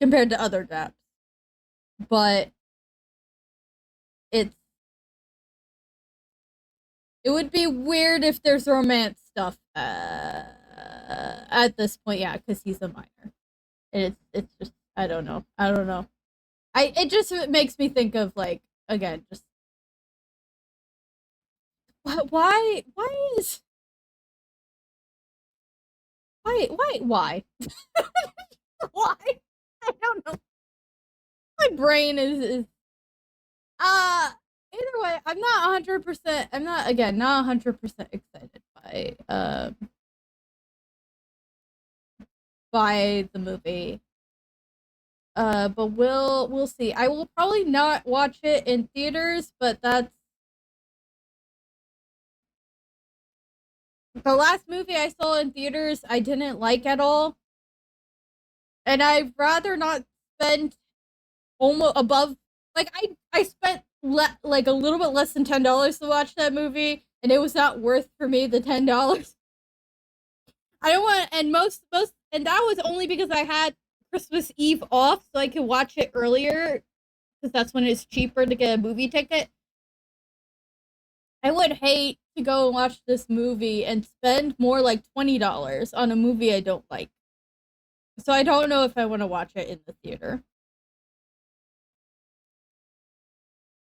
compared to other gaps, but it's it would be weird if there's romance stuff at this point. Yeah, because he's a minor. It's just I don't know. I it just makes me think of like again just why is why why I don't know. My brain is uh either way. I'm not 100%. I'm not again not 100% excited by the movie. But we'll see. I will probably not watch it in theaters, but that's the last movie I saw in theaters. I didn't like at all, and I'd rather not spend almost above. Like I spent like a little bit less than $10 to watch that movie, and it was not worth for me the $10. I don't want, and and that was only because I had Christmas Eve off, so I could watch it earlier because that's when it's cheaper to get a movie ticket. I would hate to go and watch this movie and spend more like $20 on a movie I don't like. So I don't know if I want to watch it in the theater.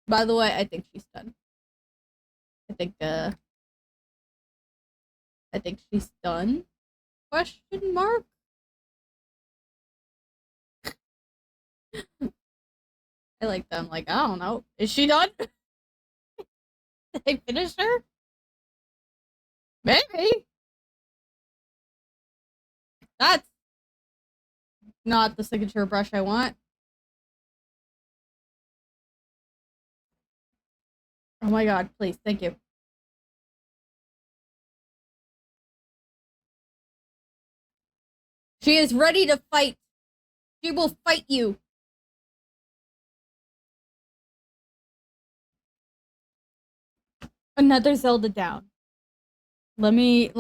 By the way, I think she's done. I think I think she's done. Question mark? I like them. Like I don't know. Is she done? Did they finish her? Maybe. That's not the signature brush I want. Oh my god, please, thank you. She is ready to fight. She will fight you. Another Zelda down. Let me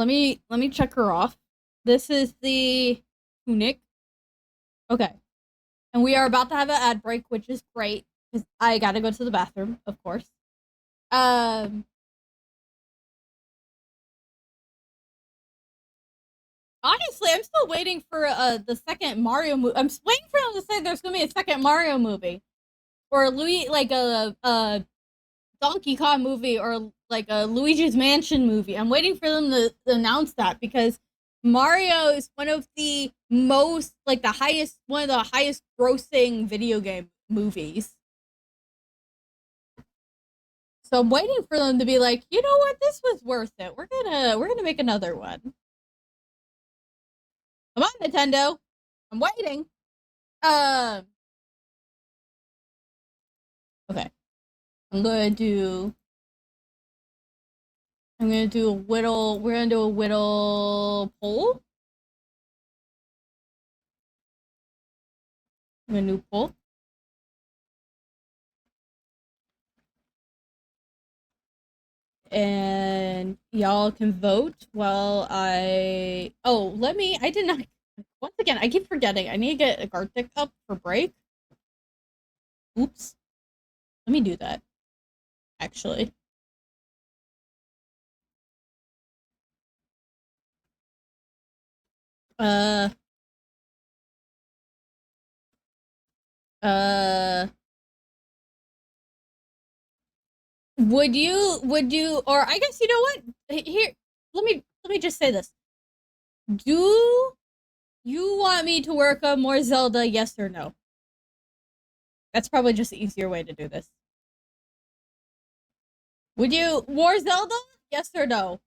check her off. This is the tunic. Okay. And we are about to have an ad break, which is great because I gotta go to the bathroom, of course. Um, Honestly, I'm still waiting for the second Mario movie. I'm waiting for them to say there's gonna be a second Mario movie, or Louis like a Donkey Kong movie, or like a Luigi's Mansion movie. I'm waiting for them to announce that because Mario is one of the most like the highest one of the highest grossing video game movies. So I'm waiting for them to be like, you know what, this was worth it. We're gonna make another one. Come on, Nintendo. I'm waiting. Um. Okay. I'm gonna do. I'm gonna do a whittle. We're gonna do a whittle poll. I'm gonna do poll, and y'all can vote while I. Oh, let me. I did not. Once again, I keep forgetting. I need to get a Gartic up for break. Oops. Let me do that. Actually. Uh. Uh. Would you or I guess you know what? Here, let me just say this. Do you want me to work on more Zelda, yes or no? That's probably just the easier way to do this. Would you more Zelda? Yes or no?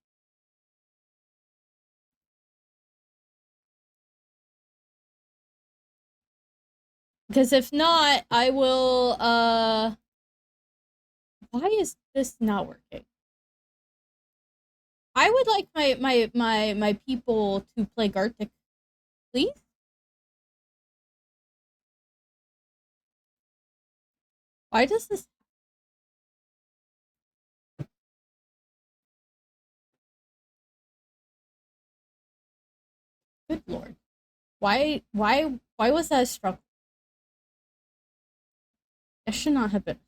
Because if not, I will why is this not working? I would like my people to play Gartic, please. Why does this good lord. Why was that a struggle? That should not have been.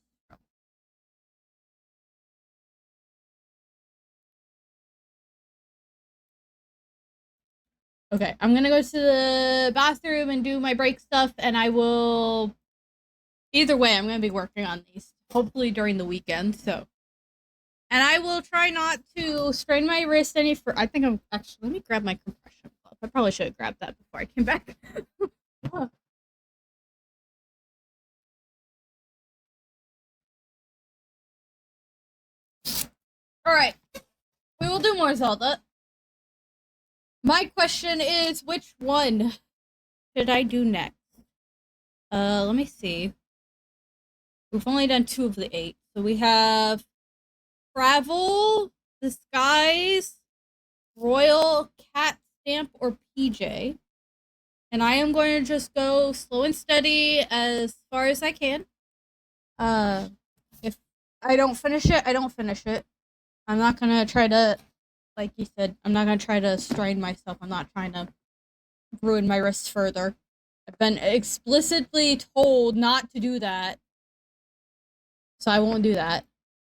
Okay, I'm gonna go to the bathroom and do my break stuff, and I will. Either way, I'm gonna be working on these hopefully during the weekend. So, and I will try not to strain my wrist any. For I think I'm actually. Let me grab my compression glove. I probably should have grabbed that before I came back. All right, we will do more Zelda. My question is, which one should I do next? Let me see. We've only done 2 of the 8, so we have travel, disguise, royal, cat stamp, or PJ. And I am going to just go slow and steady as far as I can. Uh, if I don't finish it, I don't finish it. I'm not gonna try to, like you said, I'm not gonna try to strain myself. I'm not trying to ruin my wrist further. I've been explicitly told not to do that, so I won't do that.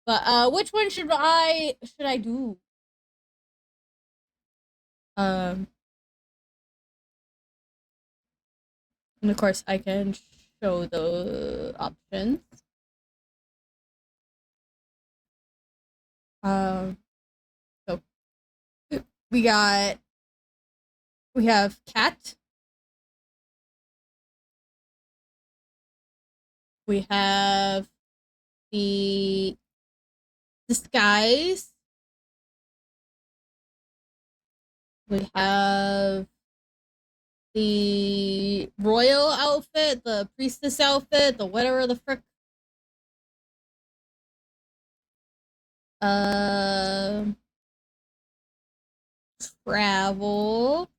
But which one should I do? Um, and of course I can show the options. Um, so we got we have cat. We have the disguise. We have the royal outfit, the priestess outfit, the whatever the frick. Um, Travel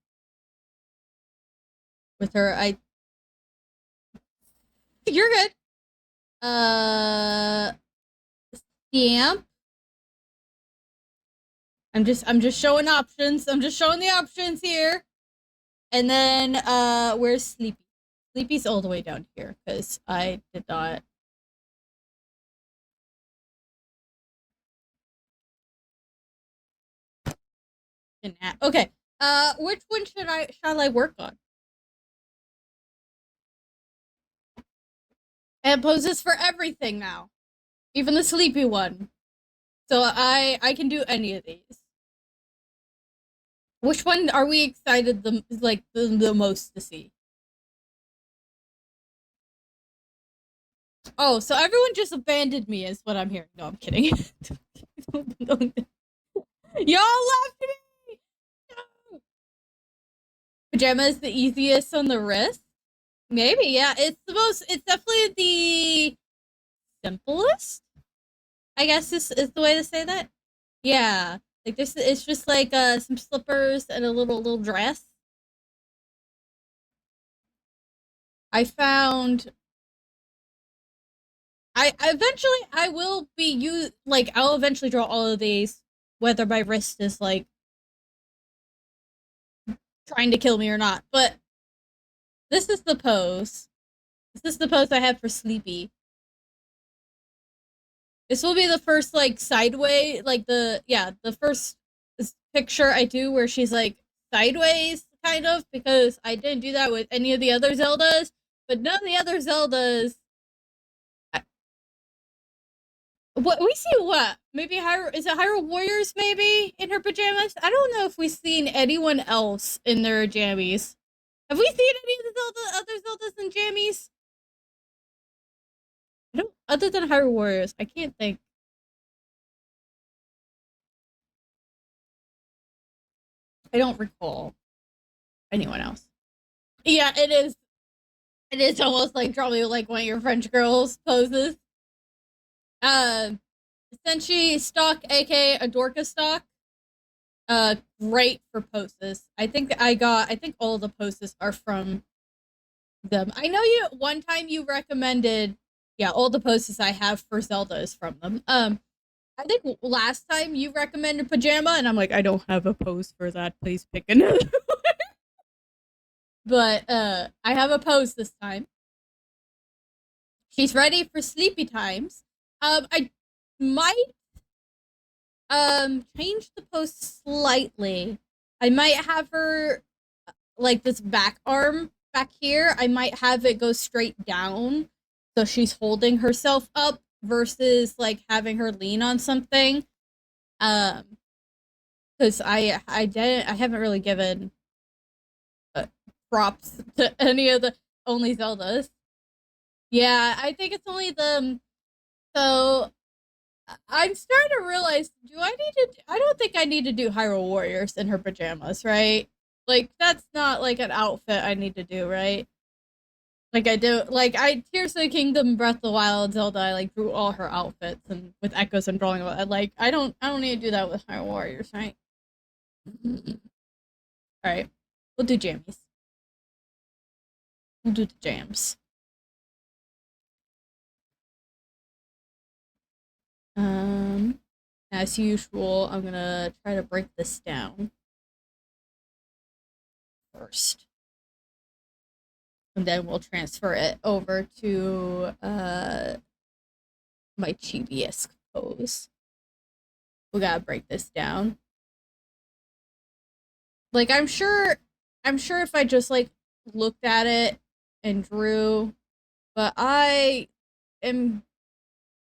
with her. You're good. Uh, Stamp. I'm just showing options. I'm just showing the options here. And then where's Sleepy? Sleepy's all the way down here because I did not. a nap. Okay. Which one shall I work on? I have poses for everything now, even the sleepy one. So I can do any of these. Which one are we excited the most to see? Oh, so everyone just abandoned me is what I'm hearing. No, I'm kidding. Y'all left me. No. Pajama is the easiest on the wrist. Maybe, yeah. It's the most. It's definitely the simplest. I guess is the way to say that. Yeah, like this. It's just like some slippers and a little dress. I found. I eventually I will be you like I'll eventually draw all of these, whether my wrist is like trying to kill me or not. But this is the pose. This is the pose I have for Sleepy. This will be the first like sideways, like the first picture I do where she's like sideways, kind of, because I didn't do that with any of the other Zeldas. But none of the other Zeldas. What we see? What maybe Hyrule is it Hyrule Warriors? Maybe in her pajamas. I don't know if we've seen anyone else in their jammies. Have we seen any of the other Zeldas in jammies? I don't. Other than Hyrule Warriors, I can't think. I don't recall anyone else. Yeah, it is. It is almost like probably like one of your French girls poses. Uh, Senshi stock, aka a Dorka stock. Great for poses. I think all the poses are from them. I know you one time you recommended, yeah, all the poses I have for Zelda is from them. I think last time you recommended pajama, and I'm like, I don't have a pose for that. Please pick another. But I have a pose this time. She's ready for sleepy times. I might change the pose slightly. I might have her like this back arm back here. I might have it go straight down, so she's holding herself up versus like having her lean on something. Um, because I haven't really given props to any of the only Zeldas. Yeah, I think it's only them. So I'm starting to realize, do I need to? I don't think I need to do Hyrule Warriors in her pajamas, right? Like that's not like an outfit I need to do, right? Like I do, like I Tears of the Kingdom, Breath of the Wild, Zelda. I like drew all her outfits and with echoes and drawing. Like I don't need to do that with Hyrule Warriors, right? All right, we'll do jammies. We'll do the jams. Um, as usual, I'm gonna try to break this down first, and then we'll transfer it over to my chibi-esque pose. We gotta break this down. Like I'm sure if I just like looked at it and drew, but I am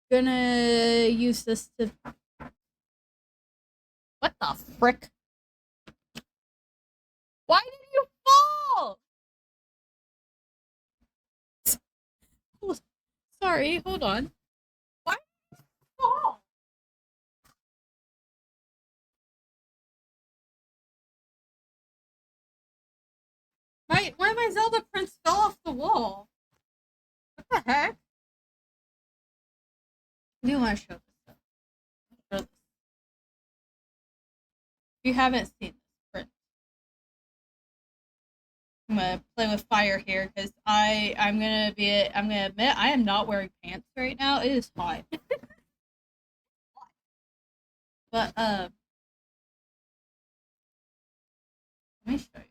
gonna use this to. What the frick? Why did you fall? Sorry, hold on. Why did you fall? One of my Zelda prints fell off the wall. What the heck? I do want to show this stuff. If you haven't seen this print, I'm gonna play with fire here because I'm gonna admit I am not wearing pants right now. It is hot. But let me show you.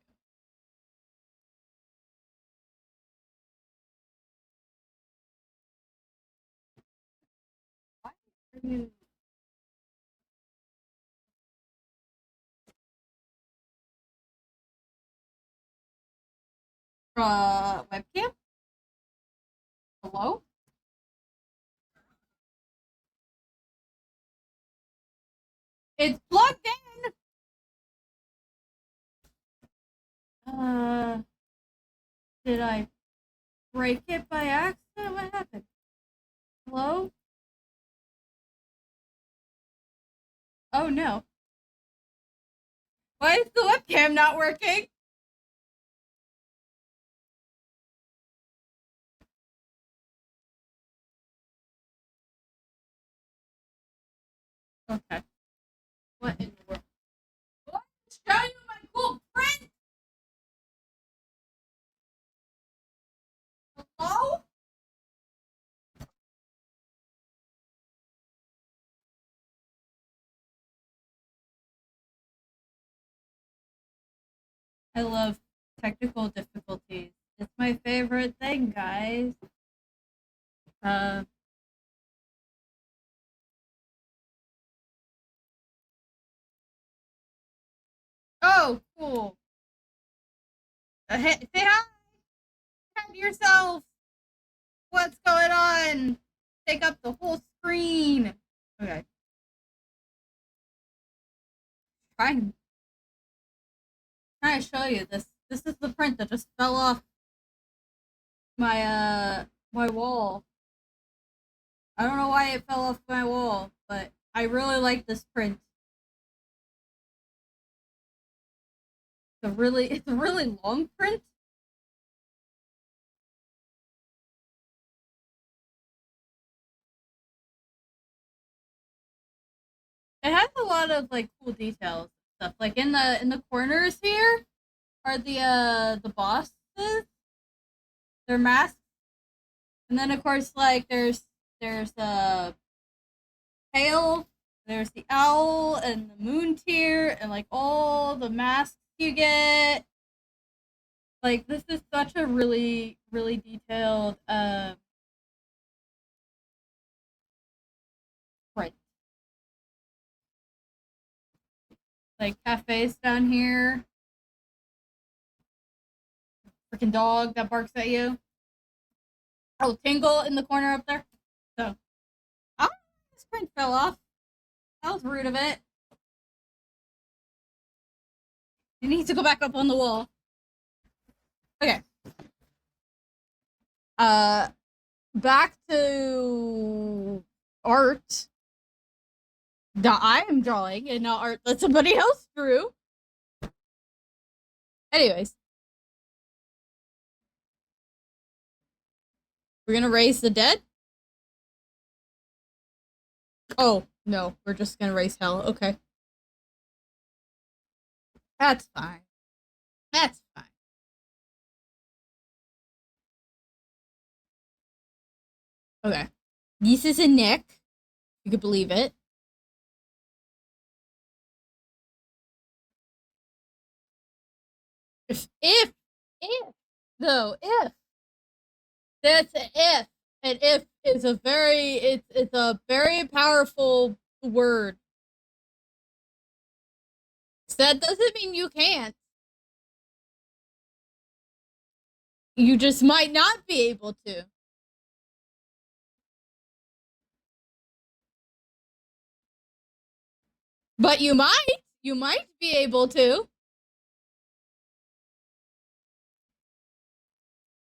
Why are you Webcam? Hello? It's plugged in! Uh, did I break it by accident? What happened? Hello? Oh no. Why is the webcam not working? Okay. What in the world? What? Show you my cool print! Hello? I love technical difficulties. It's my favorite thing, guys. Uh, oh, cool. Say hi! Hi to yourself! What's going on? Take up the whole screen. Okay. Trying to show you this. This is the print that just fell off my wall. I don't know why it fell off my wall, but I really like this print. It's a really long print. It has a lot of like cool details and stuff. Like in the corners here are the bosses, their masks, and then of course like there's tail, there's the owl and the moon tear, and like all the masks you get. Like this is such a really detailed print. Like cafes down here, freaking dog that barks at you. Oh, Tingle in the corner up there. So, oh, this print fell off. That was rude of it. It needs to go back up on the wall. Okay. Uh, back to art that I am drawing and not art that somebody else drew. Anyways, we're gonna raise the dead. Oh no, we're just gonna raise hell. Okay, that's fine. That's fine. Okay, this is a neck. You could believe it. If though, if that's an if, and if is a very it's a very powerful word. So that doesn't mean you can't. You just might not be able to. But you might. You might be able to.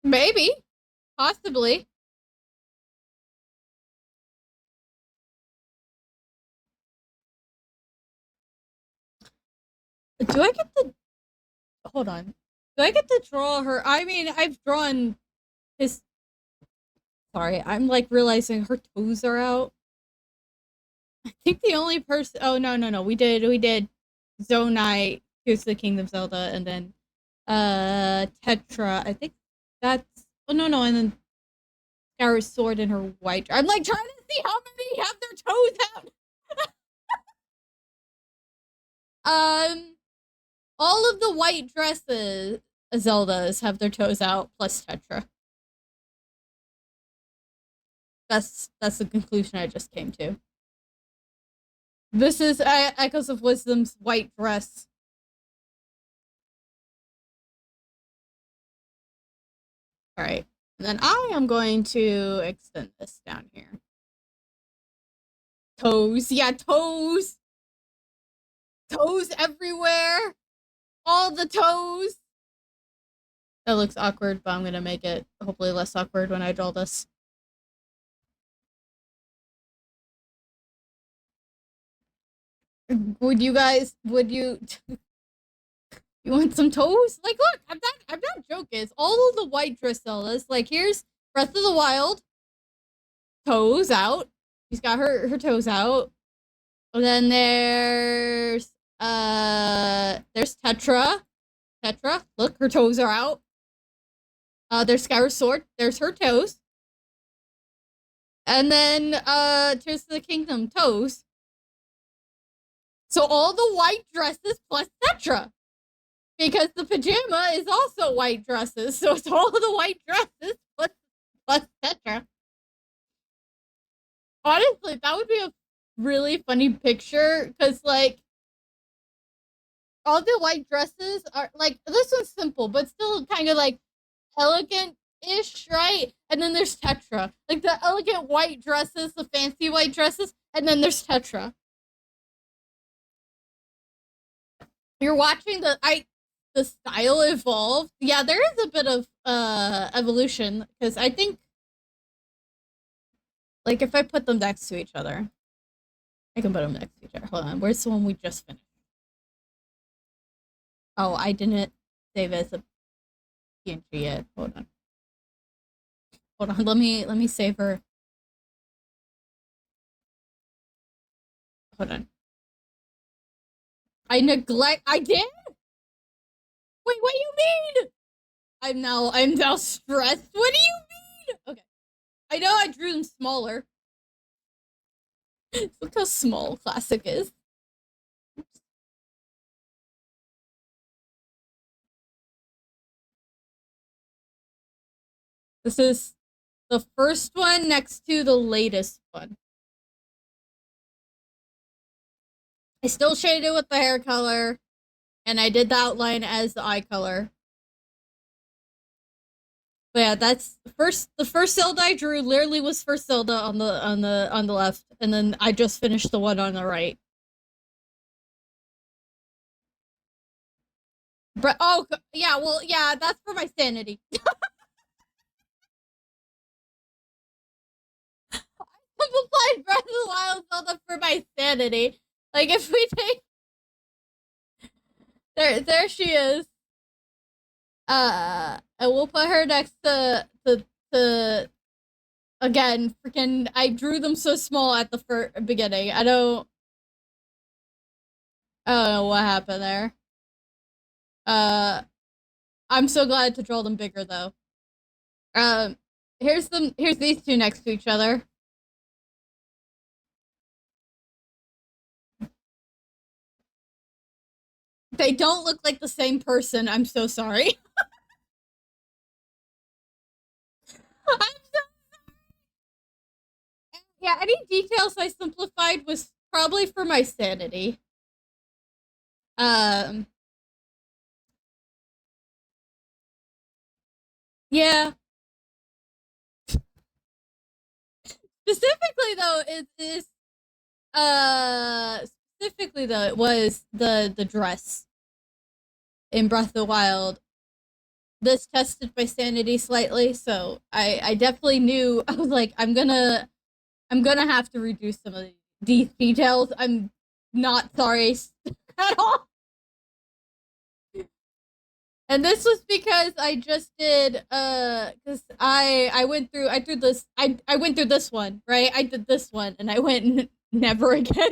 Maybe. Possibly. Do I get to hold on? Do I get to draw her? I mean, I've drawn his. Sorry, I'm like realizing her toes are out. I think the only person. Oh no. We did Zonai, Here's the Kingdom Zelda, and then Tetra. I think that's. Oh no, and then Scar's sword and her white. I'm like trying to see how many have their toes out. All of the white dresses Zeldas have their toes out plus Tetra. That's the conclusion I just came to. This is Echoes of Wisdom's white dress. All right. And then I am going to extend this down here. Toes. Yeah, toes. Toes everywhere. All the toes. That looks awkward, but I'm going to make it hopefully less awkward when I draw this. Would you you want some toes? Like, look, I'm not joking. It's all of the white dress Zeldas. Like, here's Breath of the Wild, toes out. She's got her toes out. And then there's Tetra. Tetra, look, her toes are out. There's Skyward Sword, there's her toes. And then Tears of the Kingdom, toes. So all the white dresses plus Tetra. Because the pajama is also white dresses, so it's all the white dresses plus Tetra. Honestly, that would be a really funny picture, because, like, all the white dresses are, like, this one's simple, but still kind of, like, elegant-ish, right? And then there's Tetra. Like, the elegant white dresses, the fancy white dresses, and then there's Tetra. You're watching the style evolve. Yeah, there is a bit of evolution, because I think, like, if I put them next to each other, I can put them next to each other. Hold on, where's the one we just finished? Oh, I didn't save it as a PNG yet. Hold on. Hold on, let me save her. Hold on. I did? Wait, what do you mean? I'm now stressed. What do you mean? Okay. I know I drew them smaller. Look how small Classic is. This is the first one next to the latest one. I still shaded it with the hair color, and I did the outline as the eye color. But yeah, that's the first Zelda I drew literally was first Zelda on the left, and then I just finished the one on the right. But oh yeah, well yeah, that's for my sanity. Simplified Breath of the Wild Zelda for my sanity. Like, if we take there she is. And we'll put her next to again. Freaking, I drew them so small at the beginning. I don't know what happened there. Uh, I'm so glad to draw them bigger though. Um, here's these two next to each other. They don't look like the same person. I'm so sorry. I'm so yeah. Any details I simplified was probably for my sanity. Um, yeah. Specifically though, it is specifically though, it was the dress in Breath of the Wild. This tested my sanity slightly, so I definitely knew. I was like, I'm gonna have to reduce some of these details. I'm not sorry at all. And this was because I just did because I went through I went through this one, right? I did this one and I went never again.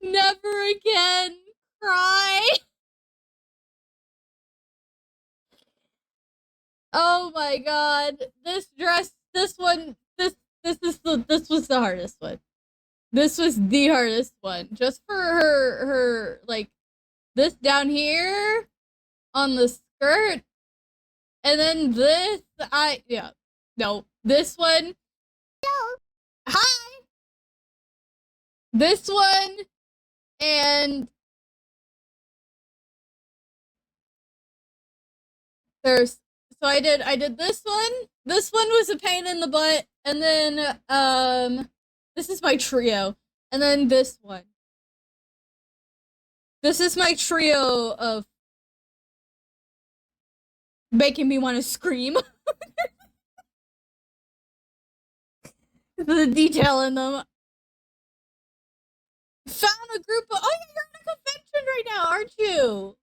Never again. Cry. Oh my god. This was the hardest one. This was the hardest one. Just for her like this down here on the skirt, and then this yeah. No. This one. Hi. This one and There's I did this one. This one was a pain in the butt, and then this is my trio, and then this one. This is my trio of making me want to scream. The detail in them. Found a group of. Oh yeah, you're in a convention right now, aren't you?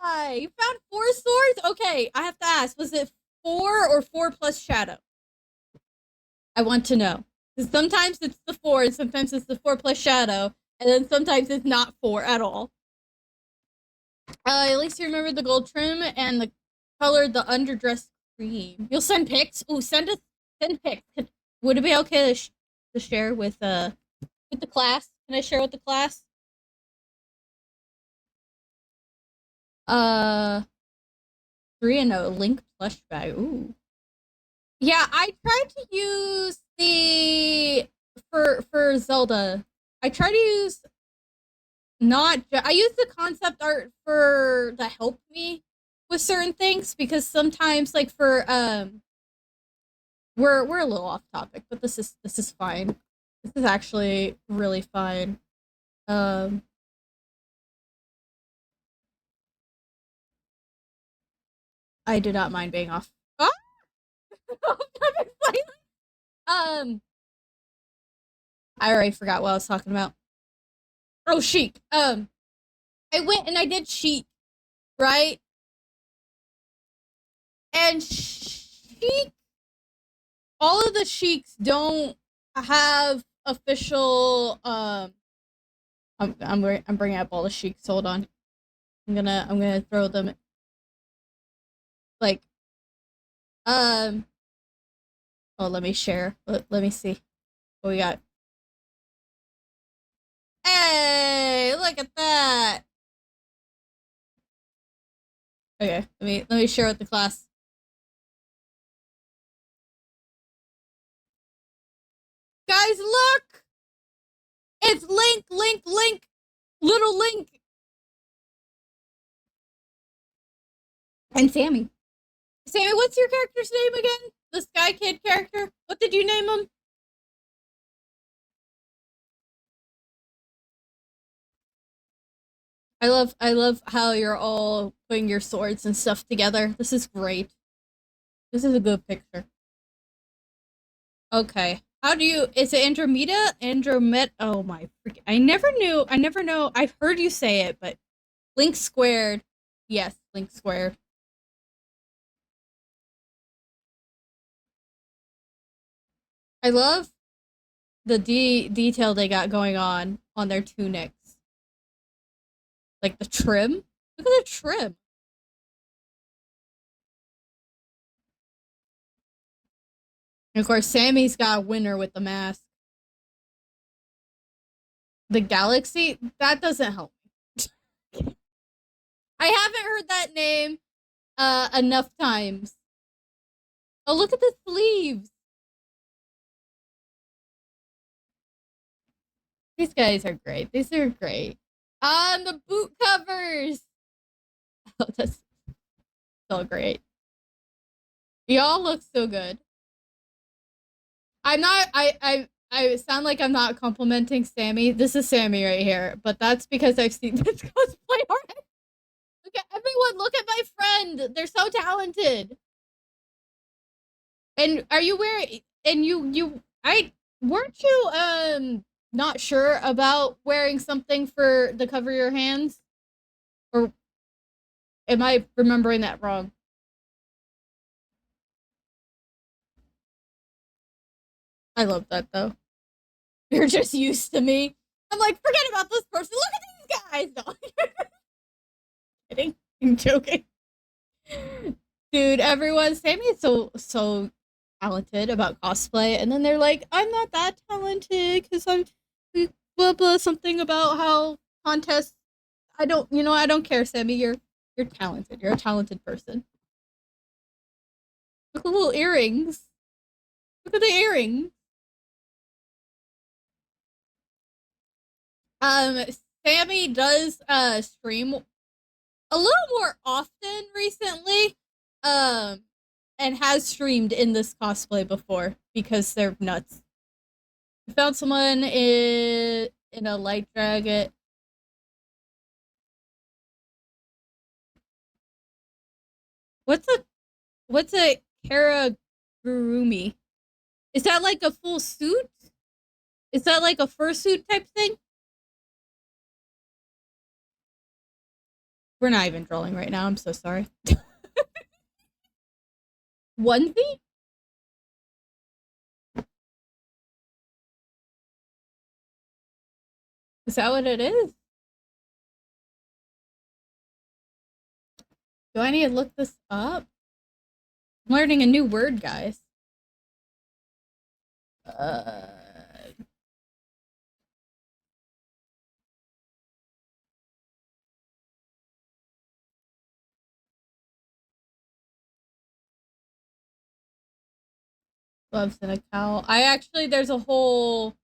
Hi, you found four swords. Okay, I have to ask: was it four or four plus shadow? I want to know. Because sometimes it's the four, and sometimes it's the four plus shadow, and then sometimes it's not four at all. At least you remember the gold trim and the color, the underdress cream. You'll send pics. Ooh, send pics. Would it be okay to share with the class? Can I share with the class? Uh, three and a link plush bag. Ooh. Yeah, I tried to use the for Zelda. I tried to use I use the concept art for that helped me with certain things because sometimes like for we're a little off topic, but this is fine. This is actually really fine. Um I do not mind being off. Ah! um I already forgot what I was talking about. Oh, Sheik. I went and I did Sheik, right? And Sheik, all of the Sheiks don't have official I'm bringing up all the Sheiks. Hold on. I'm gonna throw them like um oh, let me share. Let me see what we got. Hey, look at that. Okay, let me share with the class. Guys, look! It's Link, little Link, and Sammy. Sammy, what's your character's name again? The Sky Kid character? What did you name him? I love how you're all putting your swords and stuff together. This is great. This is a good picture. Okay. How do you is it Andromeda? Andromed oh my freaking I never know. I've heard you say it, but Link squared. Yes, Link squared. I love the detail they got going on their tunics. Like the trim. Look at the trim. And of course, Sammy's got a winner with the mask. The galaxy? That doesn't help me. I haven't heard that name enough times. Oh, look at the sleeves. These guys are great. These are great. On the boot covers. Oh, that's so great. Y'all look so good. I'm not. I sound like I'm not complimenting Sammy. This is Sammy right here, but that's because I've seen this cosplay already. Look at everyone. Look at my friend. They're so talented. And are you wearing? And you I weren't you not sure about wearing something for the cover of your hands, or am I remembering that wrong? I love that though. You're just used to me. I'm like, forget about this person. Look at these guys. No, I'm kidding. I'm joking. Dude, everyone's saying me so talented about cosplay, and then they're like, I'm not that talented because I'm blah blah something about how contests. I don't care, Sammy. You're talented. You're a talented person. Look at the little earrings. Look at the earrings. Um, Sammy does stream a little more often recently. Um, and has streamed in this cosplay before because they're nuts. I found someone in a light dragon. What's a what's a karagurumi? Is that like a full suit? Is that like a fursuit type thing? We're not even drawing right now. I'm so sorry. Onesie? Is that what it is? Do I need to look this up? I'm learning a new word, guys. Uh, gloves and a cowl. I actually, there's a whole.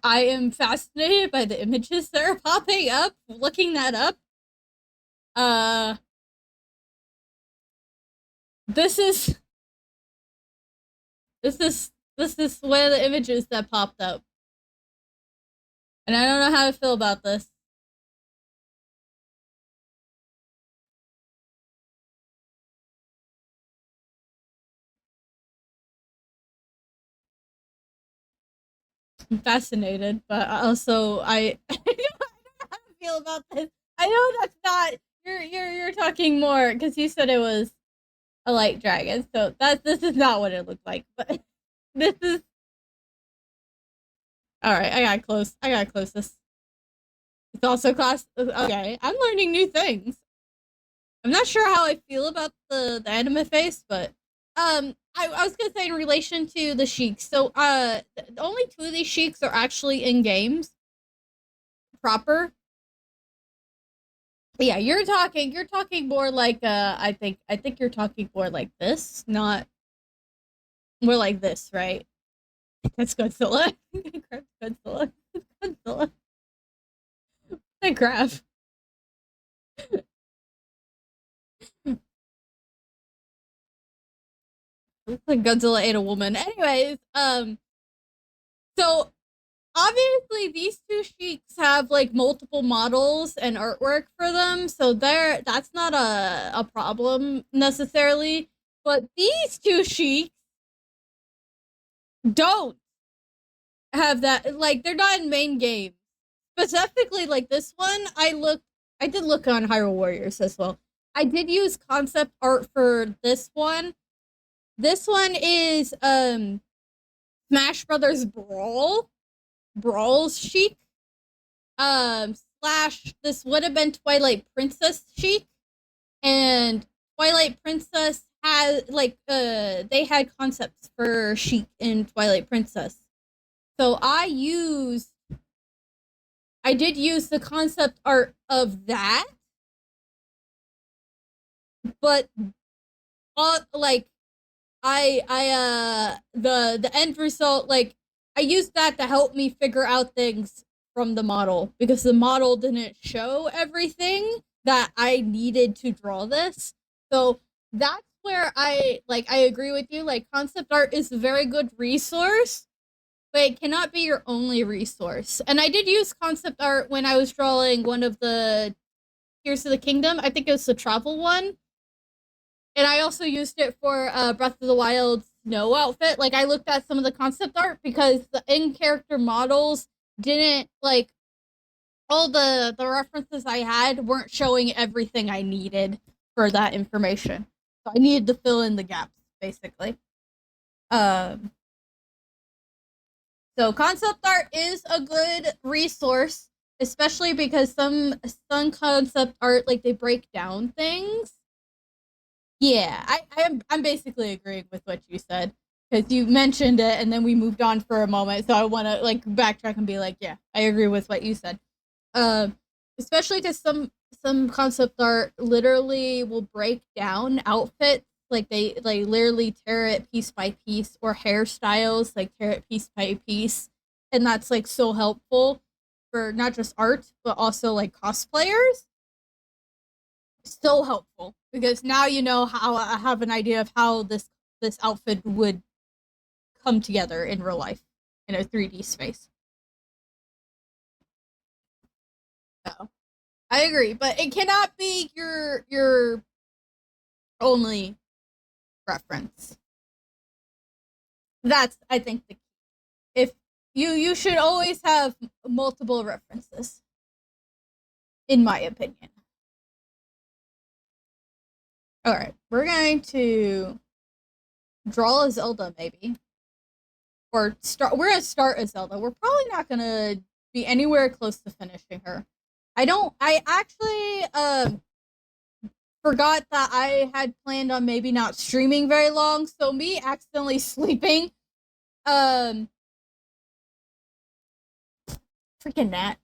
I am fascinated by the images that are popping up. Looking that up. Uh, this is this is one of the images that popped up, and I don't know how to feel about this. I'm fascinated, but also I don't know how to feel about this. I know that's not you're talking more because you said it was a light dragon, so this is not what it looked like. But this is all right. I got close. I got closest. It's also class. Okay, I'm learning new things. I'm not sure how I feel about the anime face, but I was gonna say in relation to the sheiks. So only two of these sheiks are actually in games proper. Yeah, you're talking more like I think you're talking more like this, not more like this, right? That's Godzilla. Godzilla. Godzilla. I graph. Looks like Godzilla ate a woman. Anyways, so obviously these two sheiks have like multiple models and artwork for them, so that's not a problem necessarily. But these two sheiks don't have that, like they're not in main game. Specifically like this one, I did look on Hyrule Warriors as well. I did use concept art for this one. This one is Smash Brothers Brawl's chic. Slash this would have been Twilight Princess chic, and Twilight Princess had like they had concepts for chic in Twilight Princess. So I did use the concept art of that, but like the end result, like I used that to help me figure out things from the model because the model didn't show everything that I needed to draw this. So that's where I agree with you. Like concept art is a very good resource, but it cannot be your only resource. And I did use concept art when I was drawing one of the Tears of the Kingdom. I think it was the travel one, and I also used it for Breath of the Wild snow outfit. Like I looked at some of the concept art because the in character models didn't like all the references I had weren't showing everything I needed for that information. So I needed to fill in the gaps basically. Um, so concept art is a good resource, especially because some concept art like they break down things. Yeah, I'm basically agreeing with what you said because you mentioned it and then we moved on for a moment. So I want to like backtrack and be like, yeah, I agree with what you said. Um, especially because some concept art literally will break down outfits, like they like literally tear it piece by piece, or hairstyles like tear it piece by piece, and that's like so helpful for not just art but also like cosplayers, so helpful because now you know how I have an idea of how this outfit would come together in real life in a 3D space. So I agree, but it cannot be your only reference. That's I think the if you should always have multiple references, in my opinion. All right, we're going to draw a Zelda maybe, or start. We're gonna start a Zelda. We're probably not gonna be anywhere close to finishing her. I don't. I actually forgot that I had planned on maybe not streaming very long, so me accidentally sleeping, um, freaking that,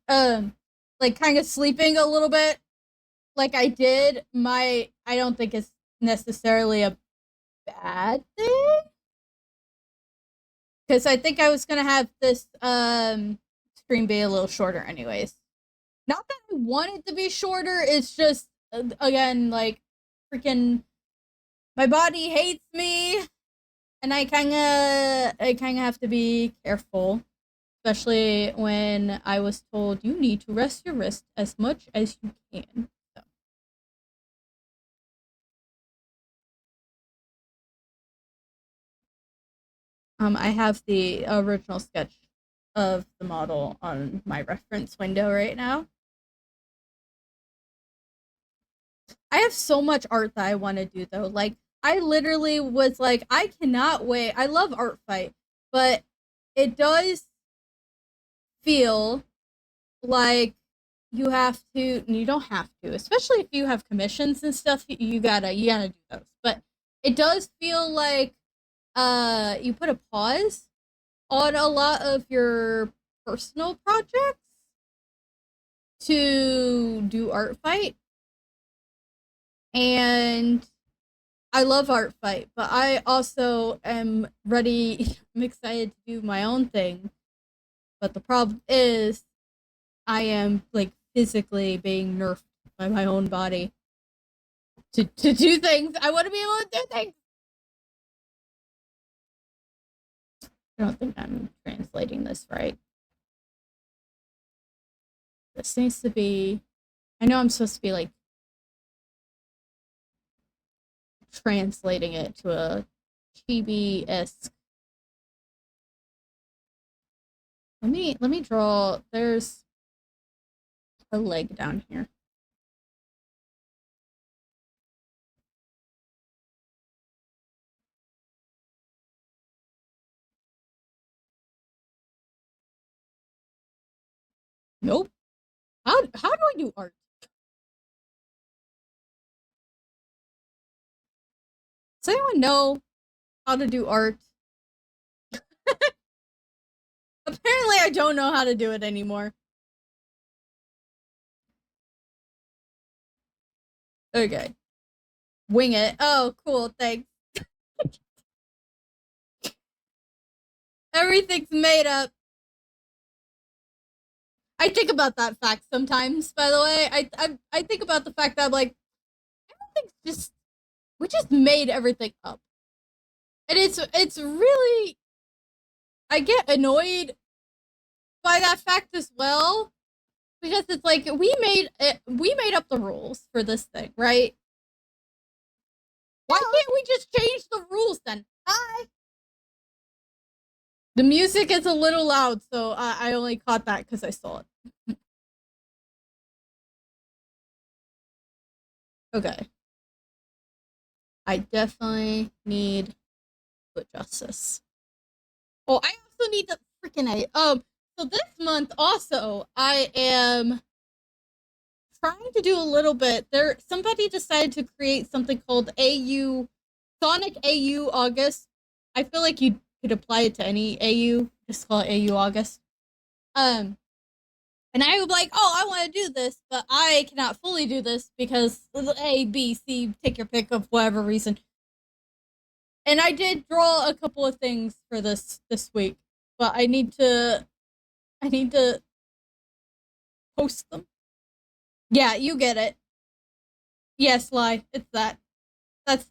like kind of sleeping a little bit, like I did. I don't think it's necessarily a bad thing because I think I was gonna have this stream be a little shorter, anyways. Not that I want it to be shorter. It's just again like freaking my body hates me, and I kind of have to be careful, especially when I was told you need to rest your wrist as much as you can. So. I have the original sketch of the model on my reference window right now. I have so much art that I want to do though. Like I literally was like, I cannot wait. I love art fight, but it does feel like you have to. You don't have to, especially if you have commissions and stuff. You gotta do those. But it does feel like you put a pause on a lot of your personal projects to do art fight, and I love art fight, but I also am ready. I'm excited to do my own thing. But the problem is, I am like physically being nerfed by my own body to do things. I want to be able to do things. I don't think I'm translating this right. This needs to be. I know I'm supposed to be like translating it to a chibi esque. Let me draw. There's a leg down here. Nope. How do I do art? Does anyone know how to do art? Apparently, I don't know how to do it anymore. Okay. Wing it. Oh, cool. Thanks. Everything's made up. I think about that fact sometimes, by the way. I think about the fact that I'm like, everything's just we just made everything up. And it's really I get annoyed by that fact as well. Because it's like we made up the rules for this thing, right? Why can't we just change the rules then? Hi. The music is a little loud, so I only caught that because I saw it. Okay. I definitely need to adjust this. Oh, I also need to freaking so this month also I am trying to do a little bit. Somebody decided to create something called AU Sonic AU August. I feel like you could apply it to any AU. Just call it AU August. Um, and I was like, oh, I want to do this, but I cannot fully do this because A, B, C, take your pick of whatever reason. And I did draw a couple of things for this week, but I need to post them. Yeah, you get it. Yes, lie. It's that.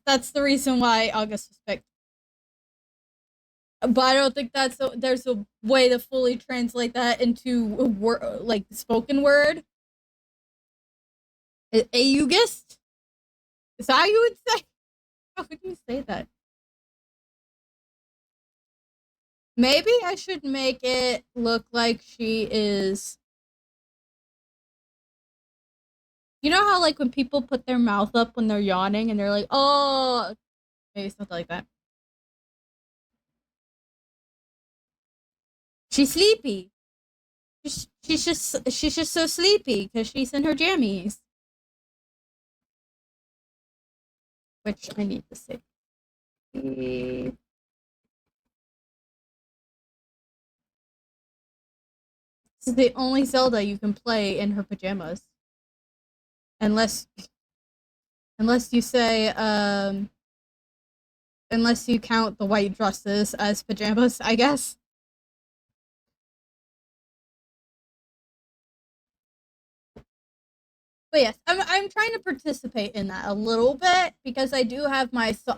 That's the reason why August was picked. But I don't think there's a way to fully translate that into a word, like spoken word. August? Is that how you would say? How would you say that? Maybe I should make it look like she is. You know how, like, when people put their mouth up when they're yawning and they're like, oh, maybe something like that. She's sleepy. She's just so sleepy because she's in her jammies, which I need to say. This is the only Zelda you can play in her pajamas, unless you say unless you count the white dresses as pajamas, I guess. But yes, I'm trying to participate in that a little bit because I do have a son.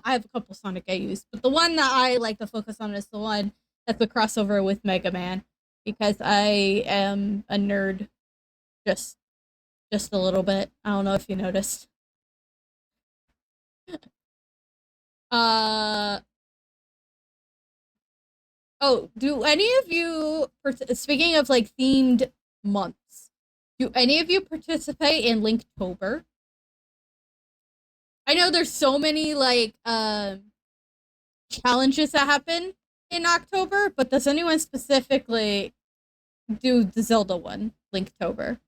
I have a couple Sonic AUs, but the one that I like to focus on is the one that's a crossover with Mega Man because I am a nerd, just a little bit. I don't know if you noticed. Uh oh, do any of you speaking of like themed months? Do any of you participate in Linktober? I know there's so many like challenges that happen in October, but does anyone specifically do the Zelda one, Linktober?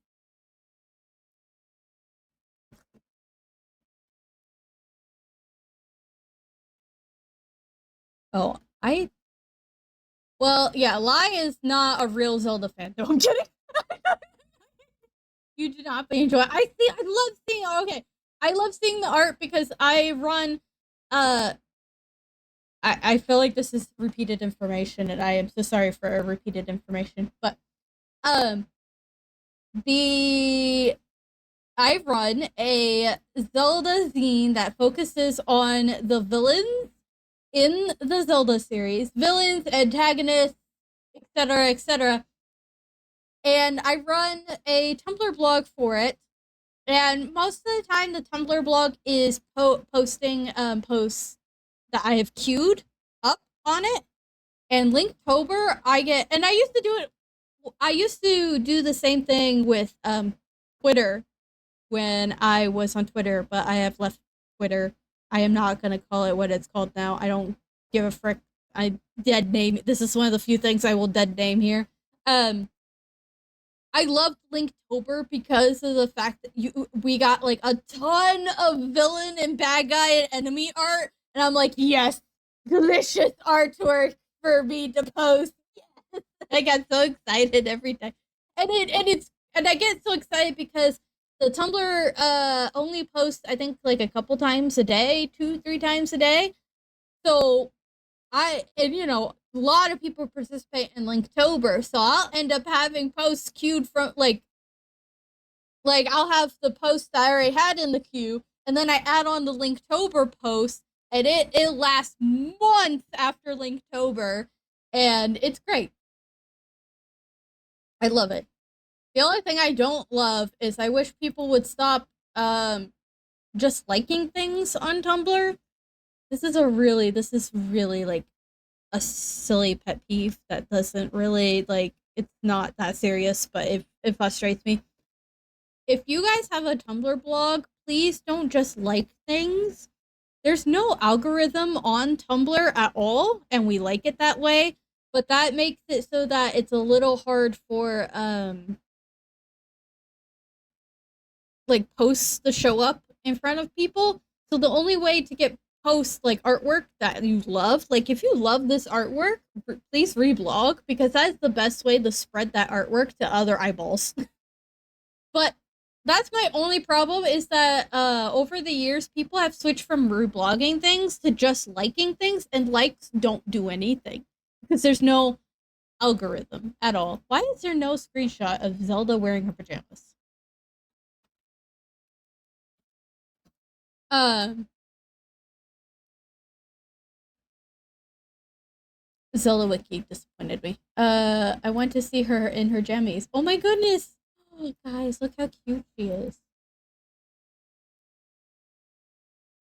Oh, well, yeah, Lai is not a real Zelda fan. No, I'm kidding. You do not enjoy it. I love seeing okay. I love seeing the art because I run I feel like this is repeated information and I am so sorry for repeated information, but um the I run a Zelda zine that focuses on the villains in the Zelda series, villains, antagonists, etc., etc. And I run a Tumblr blog for it. And most of the time, the Tumblr blog is posting posts that I have queued up on it. And Linktober, and I used to do it. I used to do the same thing with Twitter when I was on Twitter, but I have left Twitter. I am not gonna call it what it's called now. I don't give a frick. I dead name. This is one of the few things I will dead name here. I loved Linktober because of the fact that we got like a ton of villain and bad guy and enemy art, and I'm like, yes, delicious artwork for me to post. Yes. I got so excited every time, and I get so excited because the Tumblr only posts I think like a couple times a day, 2-3 times a day. So a lot of people participate in Linktober, so I'll end up having posts queued from like I'll have the post I already had in the queue, and then I add on the Linktober post, and it lasts months after Linktober, and it's great. I love it. The only thing I don't love is I wish people would stop just liking things on Tumblr. This is really like a silly pet peeve that doesn't really like it's not that serious, but it frustrates me. If you guys have a Tumblr blog, please don't just like things. There's no algorithm on Tumblr at all, and we like it that way, but that makes it so that it's a little hard for like posts to show up in front of people. So the only way to get posts like artwork that you love, like if you love this artwork, please reblog because that's the best way to spread that artwork to other eyeballs. But that's my only problem is that over the years people have switched from reblogging things to just liking things, and likes don't do anything because there's no algorithm at all. Why is there no screenshot of Zelda wearing her pajamas? Um, Zelda Wiki disappointed me. I went to see her in her jammies. Oh my goodness! Oh, guys, look how cute she is.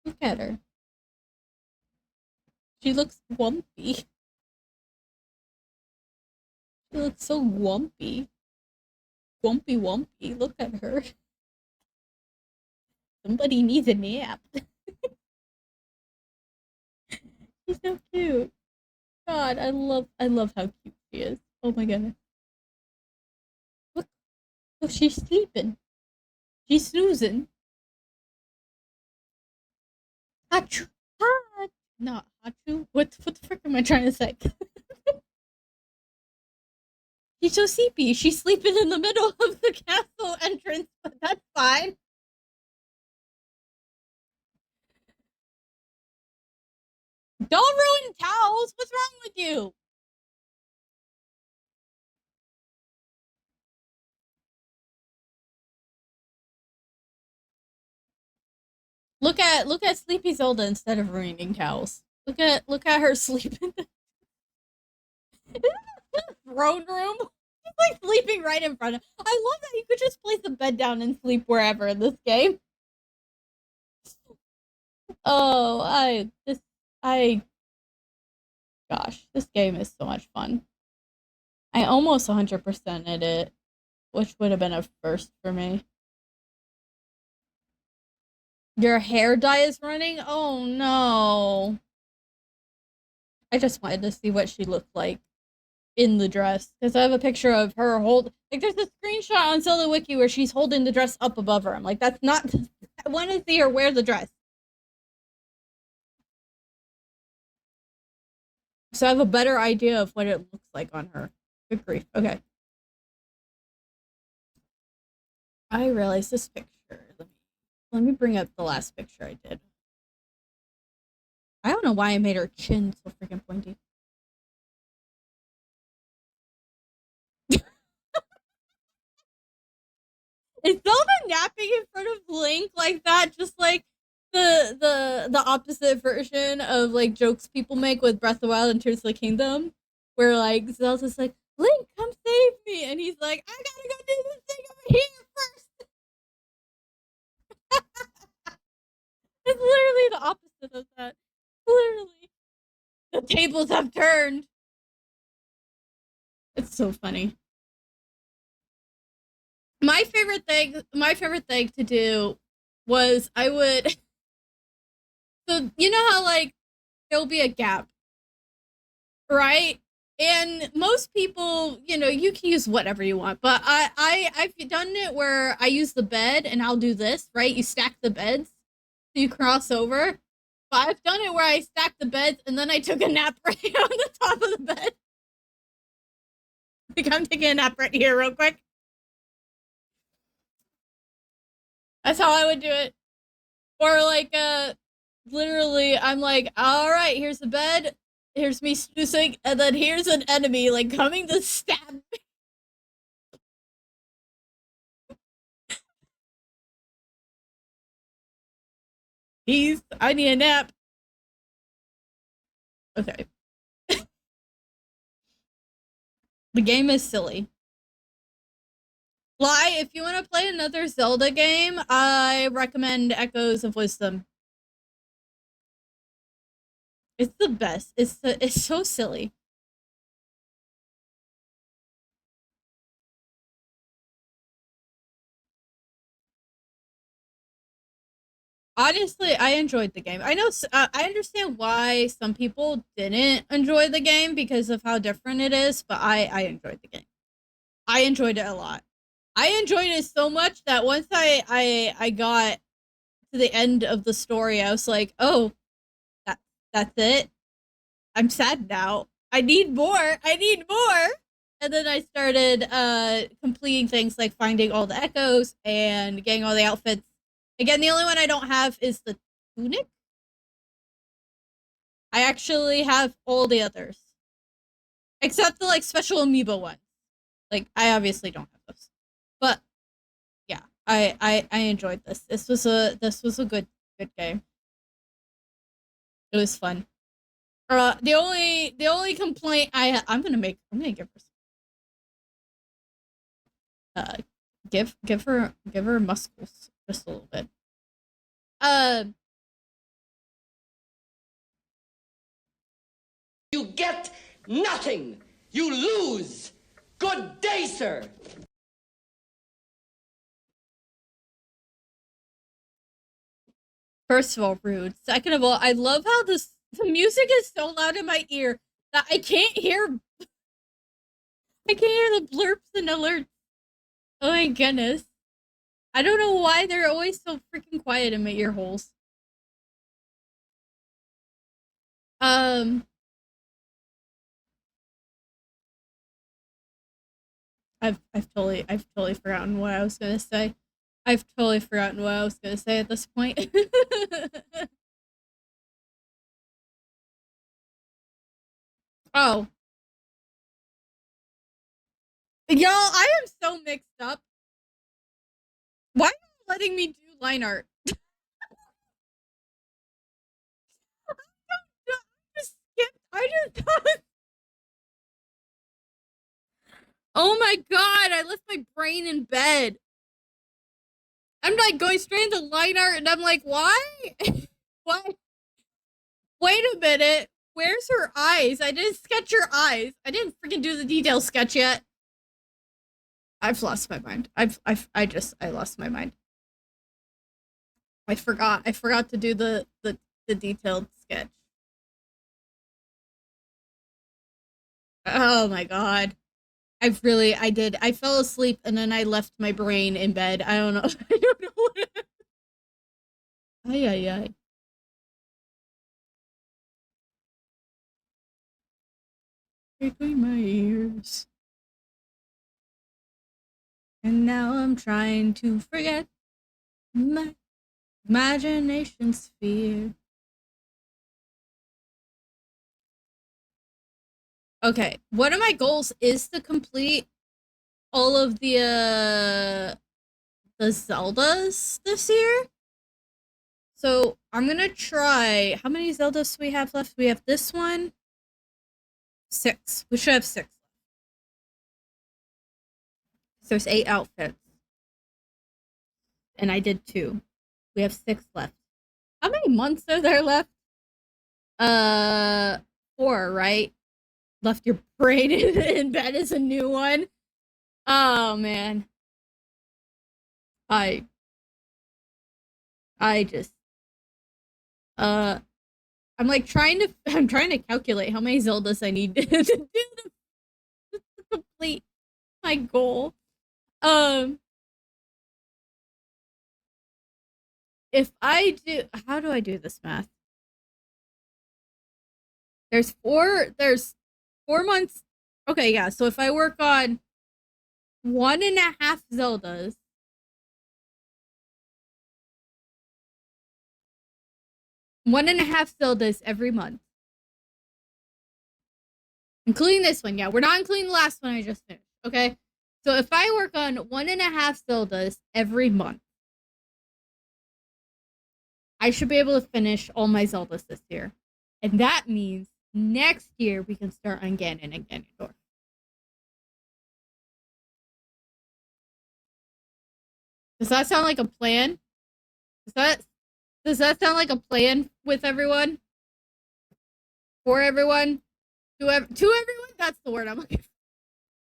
Look at her. She looks wumpy. She looks so wumpy. Wumpy wumpy. Look at her. Somebody needs a nap. She's so cute. God, I love how cute she is. Oh my goodness. Look, look, she's sleeping. She's snoozing. Hachu. Ha. Not hachu. What the frick am I trying to say? She's so sleepy. She's sleeping in the middle of the castle entrance, but that's fine. Don't ruin towels. What's wrong with you? Look at Sleepy Zelda instead of ruining towels. Look at her sleeping in the throne room. She's like sleeping right in front of. I love that you could just place the bed down and sleep wherever in this game. Oh, I gosh, this game is so much fun. I almost 100%ed it, which would have been a first for me. Your hair dye is running? Oh no. I just wanted to see what she looked like in the dress because I have a picture of her hold like there's a screenshot on Zelda Wiki where she's holding the dress up above her. I'm like, that's not. I want to see her wear the dress, so I have a better idea of what it looks like on her. Good grief. Okay, I realized this picture. Let me bring up the last picture I did. I don't know why I made her chin so freaking pointy. Is Zelda napping in front of Link like that? Just like the opposite version of like jokes people make with Breath of the Wild and Tears of the Kingdom, where like Zelda's like, Link, come save me, and he's like, I gotta go do this thing over here first. It's literally the opposite of that. Literally, the tables have turned. It's so funny. My favorite thing to do was I would so you know how like there'll be a gap, right? And most people, you can use whatever you want, but I've done it where I use the bed and I'll do this, right? You stack the beds, so you cross over. But I've done it where I stack the beds and then I took a nap right on the top of the bed. Like I'm taking a nap right here, real quick. That's how I would do it. Or like, literally, I'm like, all right, here's the bed, here's me snoozing, and then here's an enemy like coming to stab. I need a nap. Okay. The game is silly. Lie, if you want to play another Zelda game, I recommend Echoes of Wisdom. It's the best. It's so silly. Honestly, I enjoyed the game. I know I understand why some people didn't enjoy the game because of how different it is, but I enjoyed the game. I enjoyed it a lot. I enjoyed it so much that once I got to the end of the story, I was like, "Oh, that that's it. I'm sad now. I need more. I need more." And then I started completing things like finding all the echoes and getting all the outfits. Again, the only one I don't have is the tunic. I actually have all the others. except the like special amiibo ones. Like I obviously don't have those, but yeah, I enjoyed this. This was a good game. It was fun. The only complaint I'm gonna give her uh give her muscles just a little bit. Uh, You get nothing. You lose. Good day, sir. First of all, rude. Second of all, I love how the music is so loud in my ear that I can't hear the blurps and alerts. Oh my goodness. I don't know why they're always so freaking quiet in my ear holes. Um I've totally forgotten what I was gonna say. I've totally forgotten what I was gonna say at this point. Oh. Y'all, I am so mixed up. Why are you letting me do line art? I just skipped. I just Oh my god, I left my brain in bed. I'm like going straight into line art and I'm like, why? Why? Wait a minute. Where's her eyes? I didn't sketch her eyes. I didn't freaking do the detail sketch yet. I've lost my mind. I lost my mind. I forgot to do the detailed sketch. Oh my god. I did. I fell asleep and then I left my brain in bed. I don't know. I don't know what. Ay, ay, ay. Between my ears. And now I'm trying to forget my imagination sphere. Okay, one of my goals is to complete all of the Zeldas this year. So I'm gonna try. How many Zeldas do we have left? We have this one. Six. We should have six. So there's 8 outfits, and I did two. We have six left. How many months are there left? Uh, four, right? Left your brain in bed is a new one. Oh man, I I just uh I'm like I'm trying to calculate how many Zeldas I need to do to complete my goal. Um, if I do, how do I do this math? There's 4 months. Okay, yeah. So if I work on 1.5 Zeldas, 1.5 Zeldas every month, including this one. Yeah, we're not including the last one I just finished. Okay, so if I work on 1.5 Zeldas every month, I should be able to finish all my Zeldas this year, and that means next year we can start on Ganon and Ganondorf. Does that sound like a plan? Does that does that sound like a plan with everyone? For everyone? To everyone? That's the word I'm looking for.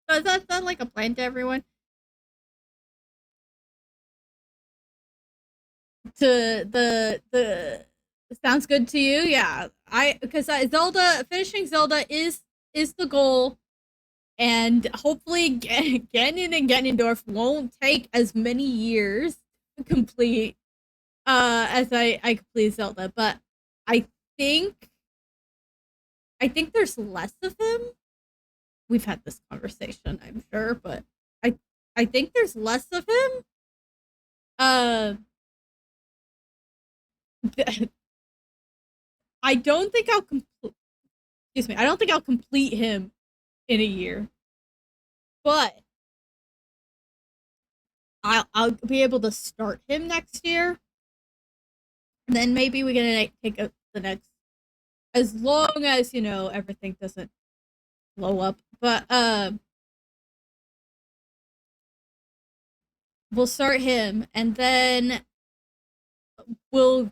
Does that sound like a plan to everyone? To the sounds good to you? Yeah. I because Zelda finishing Zelda is the goal, and hopefully Ganon and Ganondorf won't take as many years to complete as I complete Zelda, but I think I think there's less of him. We've had this conversation, I'm sure, but I I think there's less of him. Uh, I don't think I'll complete. Excuse me. I don't think I'll complete him in a year. But I'll be able to start him next year. And then maybe we're gonna take the next, as long as everything doesn't blow up. But we'll start him, and then we'll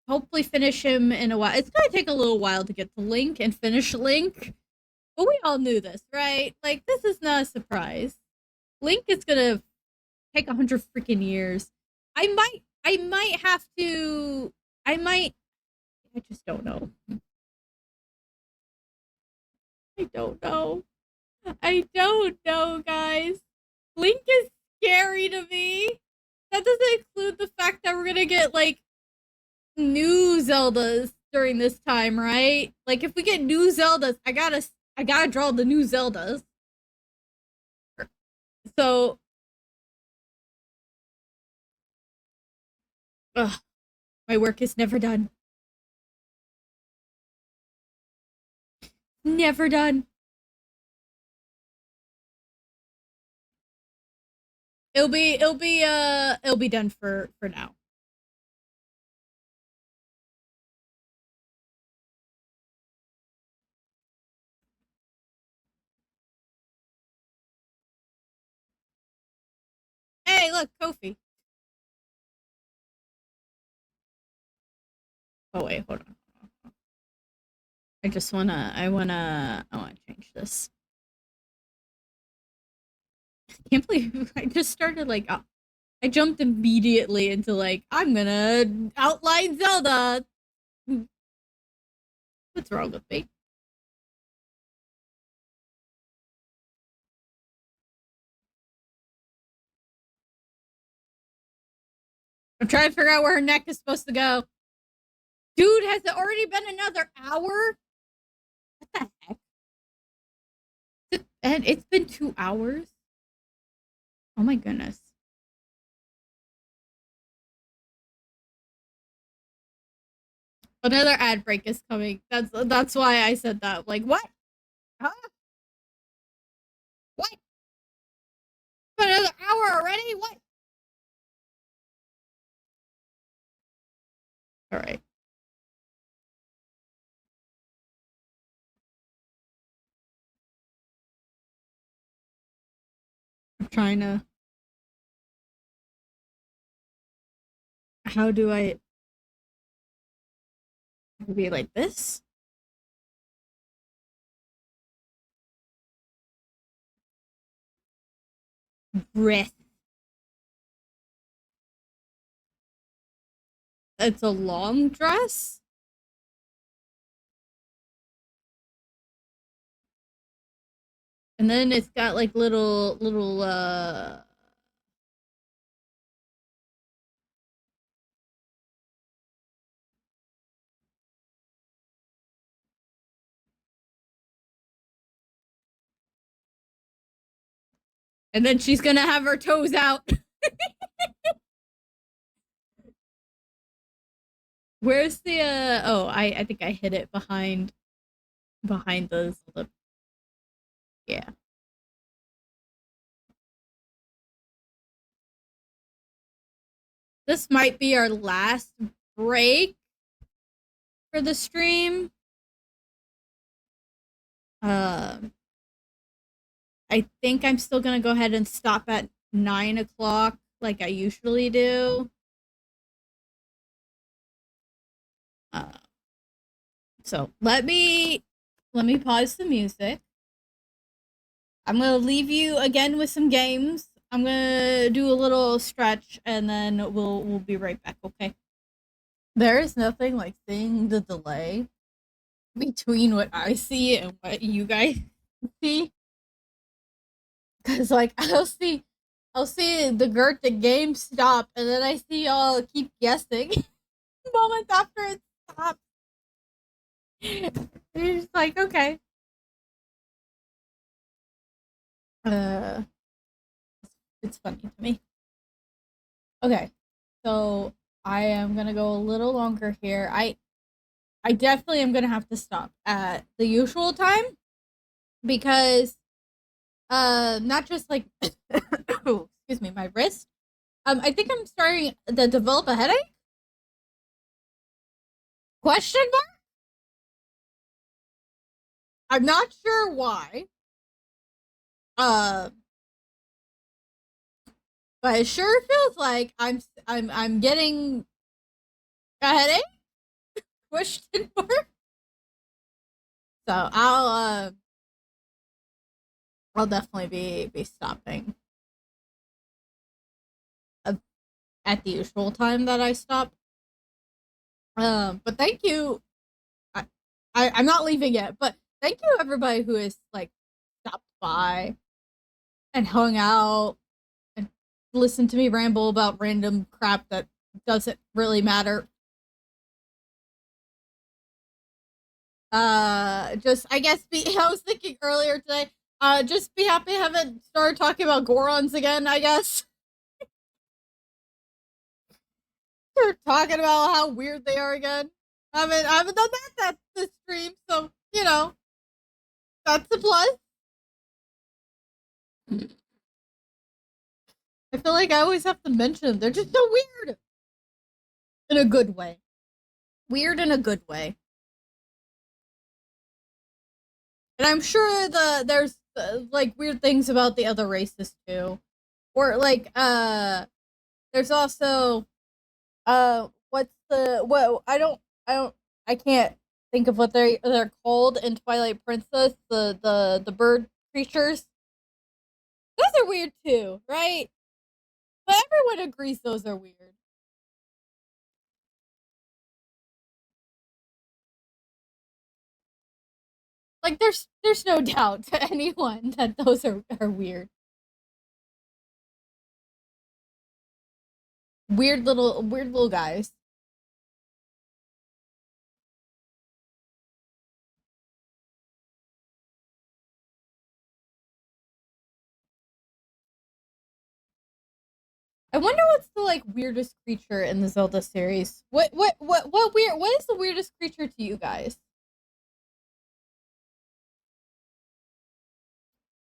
hopefully finish him in a while. It's gonna take a little while to get to Link and finish Link, but we all knew this, right? Like, this is not a surprise. Link is gonna take 100 freaking years. I might have to. I might. I just don't know. I don't know. I don't know, guys. Link is scary to me. That doesn't include the fact that we're gonna get like new Zeldas during this time, right? Like, if we get new Zeldas, I gotta draw the new Zeldas. So, ugh, my work is never done. Never done. It'll be done for now. Hey, look, Kofi. Oh wait, hold on. I wanna change this. I can't believe I just started like I jumped immediately into like, I'm gonna outline Zelda. What's wrong with me? I'm trying to figure out where her neck is supposed to go. Dude, has it already been another hour? What the heck? And it's been 2 hours? Oh my goodness. Another ad break is coming. That's why I said that. Like, what? Huh? What? Another hour already? What? All right. I'm trying to. How do I be like this? Breath. It's a long dress? And then it's got like little and then she's gonna have her toes out. Where's the oh, I think I hid it behind the yeah. This might be our last break for the stream. Um I think I'm still gonna go ahead and stop at 9 o'clock like I usually do. Uh, so let me pause the music. I'm gonna leave you again with some games. I'm gonna do a little stretch and then we'll be right back, okay? There is nothing like seeing the delay between what I see and what you guys see. Cause like I'll see the game stop and then I see y'all keep guessing moments after it stops. You're just like, okay. Uh it's funny to me. Okay. So I am gonna go a little longer here. I definitely am gonna have to stop at the usual time because not just like excuse me, my wrist. I think I'm starting to develop a headache. Question mark? I'm not sure why. Uh, but it sure feels like I'm getting a headache. Question mark. So I'll definitely be stopping uh, at the usual time that I stop. But thank you. I, I'm not leaving yet, but thank you everybody who has like stopped by and hung out and listened to me ramble about random crap that doesn't really matter. Just I guess be I was thinking earlier today, just be happy I haven't started talking about Gorons again, I guess. Start talking about how weird they are again. I haven't done that this stream, so you know, that's a plus. I feel like I always have to mention them. They're just so weird. In a good way. Weird in a good way. And I'm sure there's like weird things about the other races too. Or like there's also what's the what I can't think of what they're called in Twilight Princess, the bird creatures. Those are weird too, right? But everyone agrees those are weird. Like there's no doubt to anyone that those are weird. Weird little guys. I wonder what's the like weirdest creature in the Zelda series. What is the weirdest creature to you guys?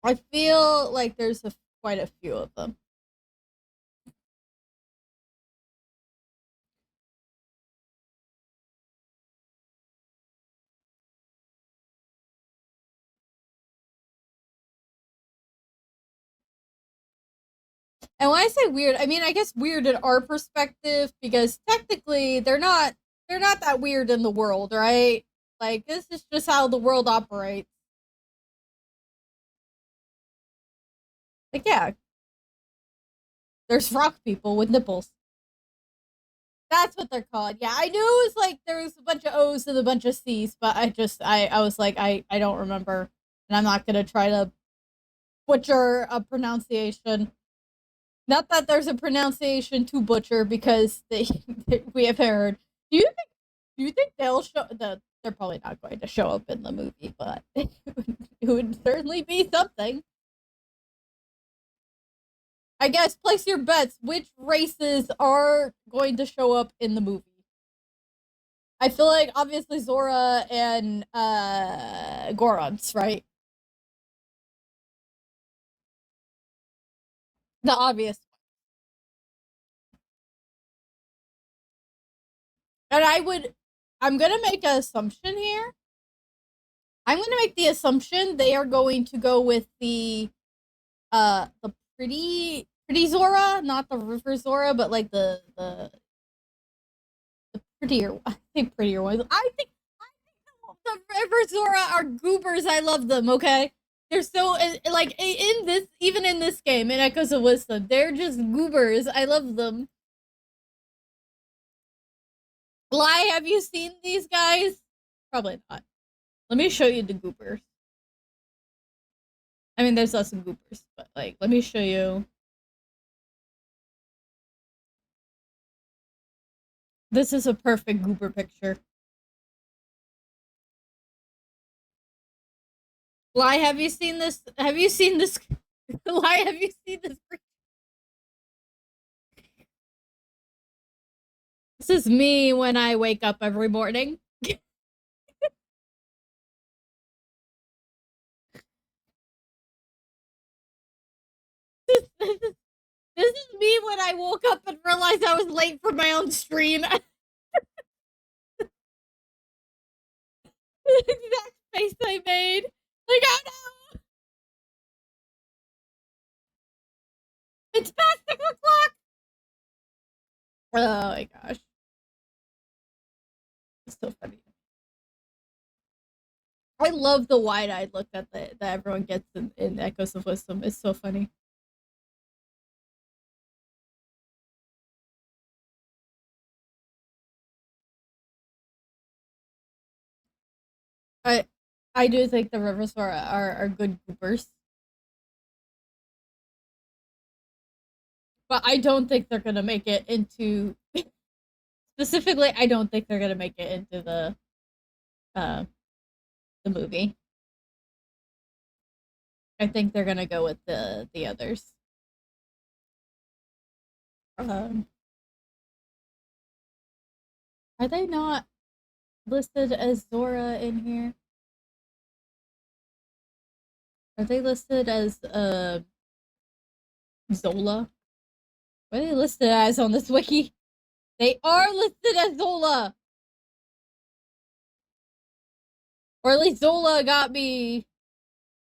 I feel like there's quite a few of them. And when I say weird, I mean I guess weird in our perspective because technically they're not that weird in the world, right? Like this is just how the world operates. Like yeah, there's rock people with nipples. That's what they're called. Yeah, I knew it was like there was a bunch of O's and a bunch of C's, but I was like I don't remember, and I'm not gonna try to butcher a pronunciation. Not that there's a pronunciation to butcher because we have heard. Do you think they'll show they're probably not going to show up in the movie, but it would certainly be something. I guess place your bets. Which races are going to show up in the movie? I feel like obviously Zora and Gorons, right? The obvious. And I'm gonna make an assumption here. I'm gonna make the assumption they are going to go with the pretty Zora, not the river Zora, but like the prettier I think prettier ones. I think the river Zora are goobers. I love them. Okay, they're so like in this even in this game in Echoes of Wisdom, they're just goobers. I love them. Lie, have you seen these guys? Probably not. Let me show you the goobers. I mean, there's lots of goobers, but like, let me show you. This is a perfect goober picture. Lie, have you seen this? Have you seen this? Lie, have you seen this? This is me when I wake up every morning. when I woke up and realized I was late for my own stream. The exact face I made. Like, oh no! It's past 6 o'clock! Oh my gosh. It's so funny. I love the wide-eyed look that everyone gets in Echoes of Wisdom. It's so funny. I I do think the rivers are good goopers. But I don't think they're gonna make it into specifically I don't think they're gonna make it into uh the movie. I think they're gonna go with the others. Um, are they not listed as Zora in here? Are they listed as Zola? What are they listed as on this wiki? They are listed as Zola! Or at least Zola got me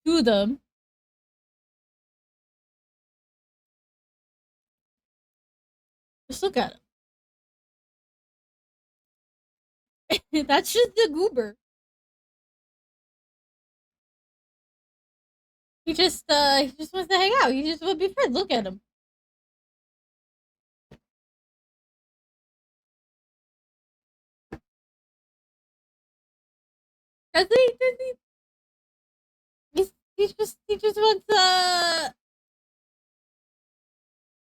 to them. Just look at him. That's just the goober. He just wants to hang out. He just wants to be friends. Look at him. Does he? He just wants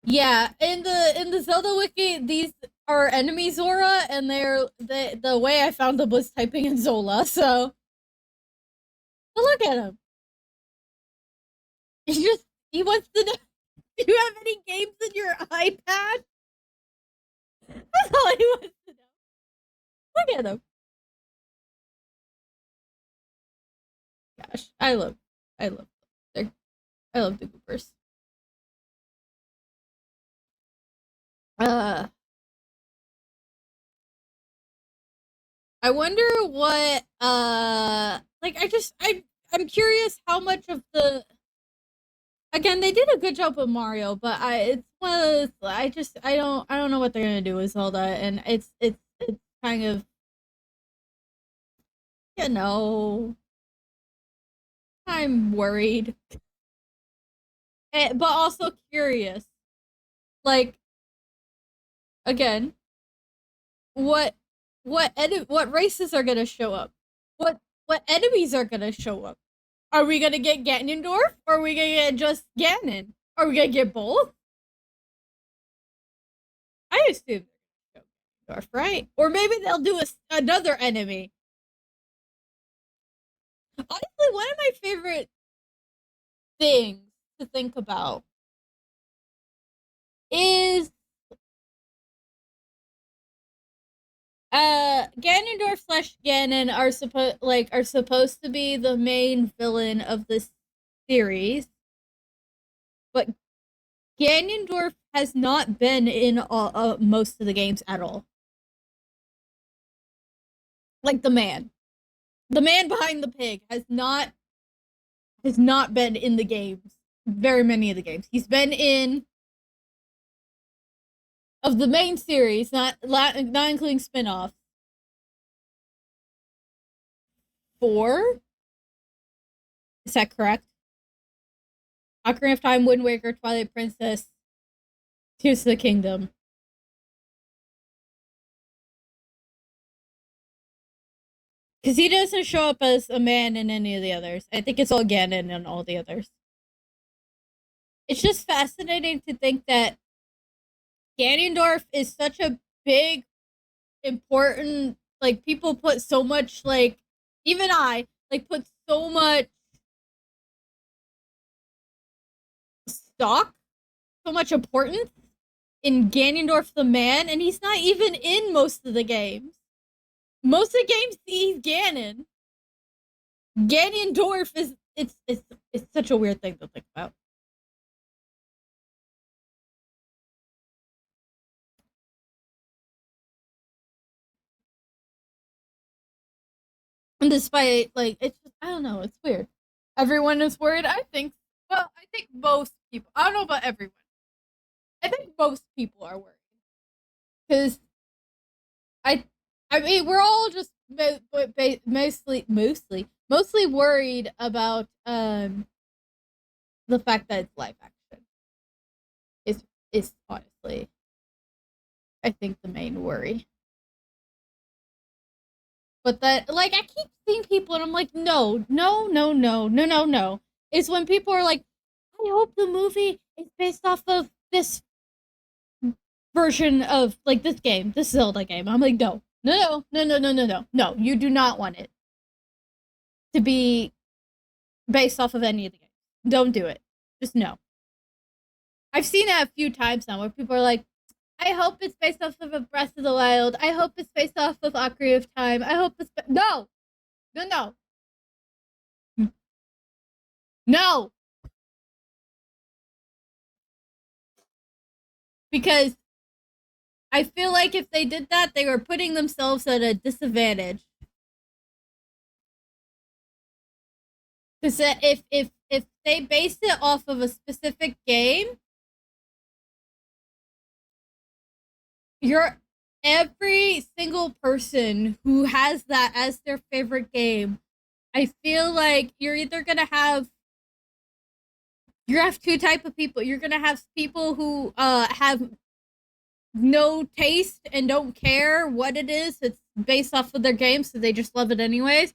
yeah, in the Zelda wiki, these are enemy Zora, and the way I found them was typing in Zola. So, but look at him. He wants to know. Do you have any games in your iPad? That's all he wants to know. Look at him. Gosh, I love, I love the goopers. Uh, I wonder what like I'm curious how much of the again they did a good job with Mario, but it's one of those I don't know what they're gonna do with Zelda, and it's kind of you know I'm worried, but also curious. Like again, what what races are gonna show up? What enemies are gonna show up? Are we gonna get Ganondorf? Or are we gonna get just Ganon? Are we gonna get both? I assume Ganondorf, right? Or maybe they'll do another enemy. Honestly, one of my favorite things to think about is Ganondorf slash Ganon are supposed to be the main villain of this series, but Ganondorf has not been in most of the games at all. Like the man behind the pig has not been in the games. Very many of the games he's been in of the main series, not including spin-offs. 4. Is that correct? Ocarina of Time, Wind Waker, Twilight Princess, Tears of the Kingdom. Because he doesn't show up as a man in any of the others. I think it's all Ganon and all the others. It's just fascinating to think that Ganondorf is such a big, important, like, people put so much, like, even I, like, put so much stock, so much importance in Ganondorf the man, and he's not even in most of the games. Most of the games he's Ganon. Ganondorf is it's such a weird thing to think about. And despite like it's just I don't know, it's weird. Everyone is worried. I think most people. I don't know about everyone. I think most people are worried because I I mean we're all just mostly worried about the fact that it's live action is honestly I think the main worry. But that like I keep seeing people and I'm like no no no no no no no. It's when people are like I hope the movie is based off of this version of like this Zelda game. I'm like no no no no no no no no no. You do not want it to be based off of any of the games. Don't do it. Just no. I've seen that a few times now where people are like, I hope it's based off of a Breath of the Wild. I hope it's based off of Ocarina of Time. I hope no, no, no, no, because I feel like if they did that, they were putting themselves at a disadvantage. Because if they based it off of a specific game, you're every single person who has that as their favorite game. I feel like you're either gonna have two type of people. You're gonna have people who have no taste and don't care what it is. It's based off of their game, so they just love it anyways.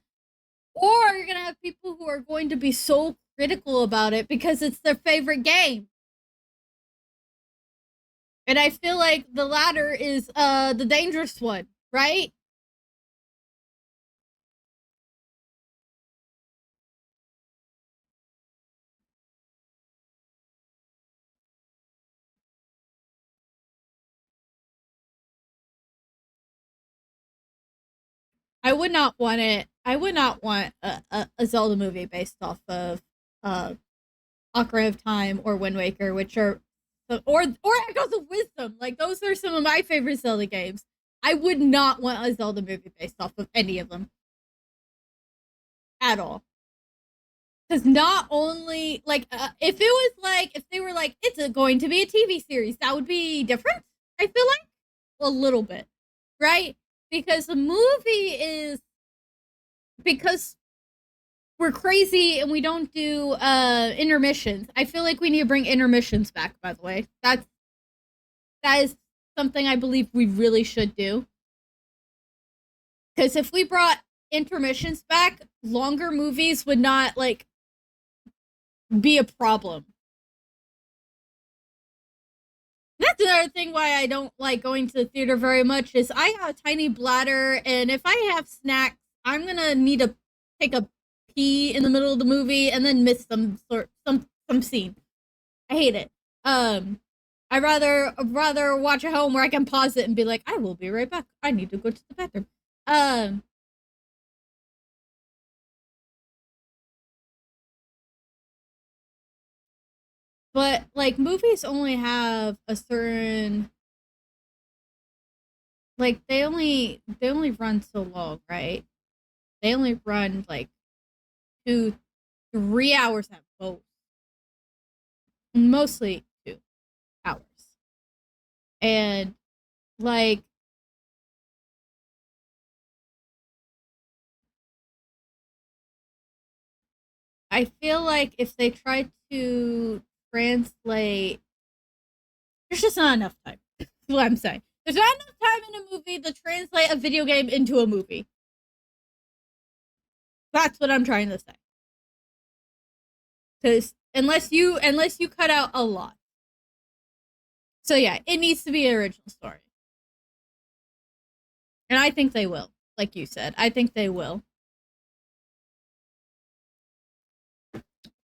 Or you're gonna have people who are going to be so critical about it because it's their favorite game. And I feel like the latter is the dangerous one, right? I would not want it. I would not want a Zelda movie based off of uh Ocarina of Time or Wind Waker, which are or Echoes of Wisdom. Like those are some of my favorite Zelda games. I would not want a Zelda movie based off of any of them at all. Because not only like if it was like if they were like going to be a TV series, that would be different. I feel like a little bit, right? Because the movie is because we're crazy and we don't do intermissions. I feel like we need to bring intermissions back, by the way. That is something I believe we really should do. Because if we brought intermissions back, longer movies would not like be a problem. That's another thing why I don't like going to the theater very much is I have a tiny bladder and if I have snacks, I'm gonna need to take a pee in the middle of the movie and then miss some scene. I hate it. I rather watch at home where I can pause it and be like, I will be right back. I need to go to the bathroom. Um, but like movies only have a certain like they only run so long, right? They only run like 2 3 hours at most, mostly 2 hours, and like I feel like if they try to translate, there's just not enough time. That's what I'm saying. There's not enough time in a movie to translate a video game into a movie. That's what I'm trying to say. Because unless you cut out a lot. So yeah, it needs to be an original story. And I think they will. Like you said, I think they will.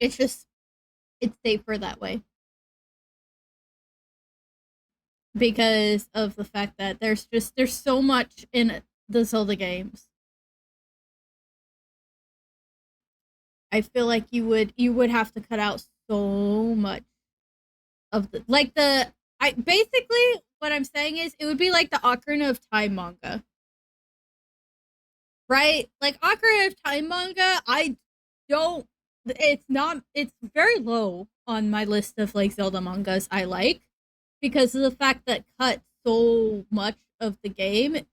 It's just it's safer that way because of the fact that there's so much in the Zelda games. I feel like you would have to cut out so much of the like the I basically what I'm saying is it would be like the Ocarina of Time manga. right? Like Ocarina of Time manga, I don't. It's very low on my list of like Zelda mangas I like because of the fact that cut so much of the game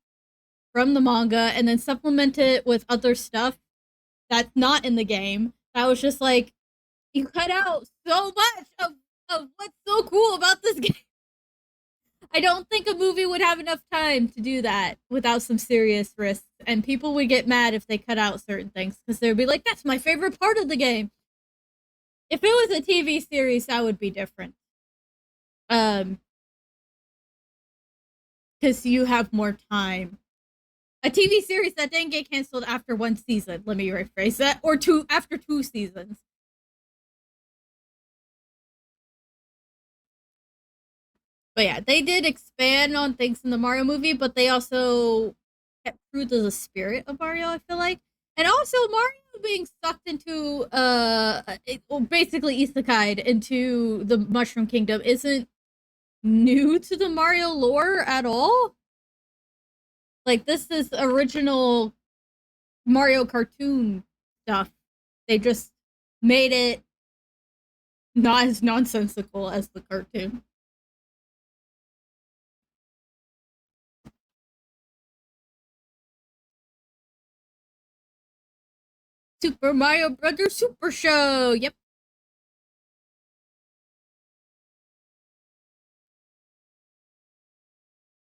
from the manga and then supplement it with other stuff that's not in the game. That was just like you cut out so much of what's so cool about this game. I don't think a movie would have enough time to do that without some serious risks, and people would get mad if they cut out certain things because they'd be like, "That's my favorite part of the game." If it was a TV series, that would be different. Um, because you have more time. A TV series that didn't get canceled after one season. Let me rephrase that, or two after 2 seasons. But yeah, they did expand on things in the Mario movie, but they also kept true to the spirit of Mario, I feel like. And also Mario being sucked into well, basically isekai into the Mushroom Kingdom isn't new to the Mario lore at all. Like this is original Mario cartoon stuff. They just made it not as nonsensical as the cartoon. Super Mario Brothers Super Show. Yep.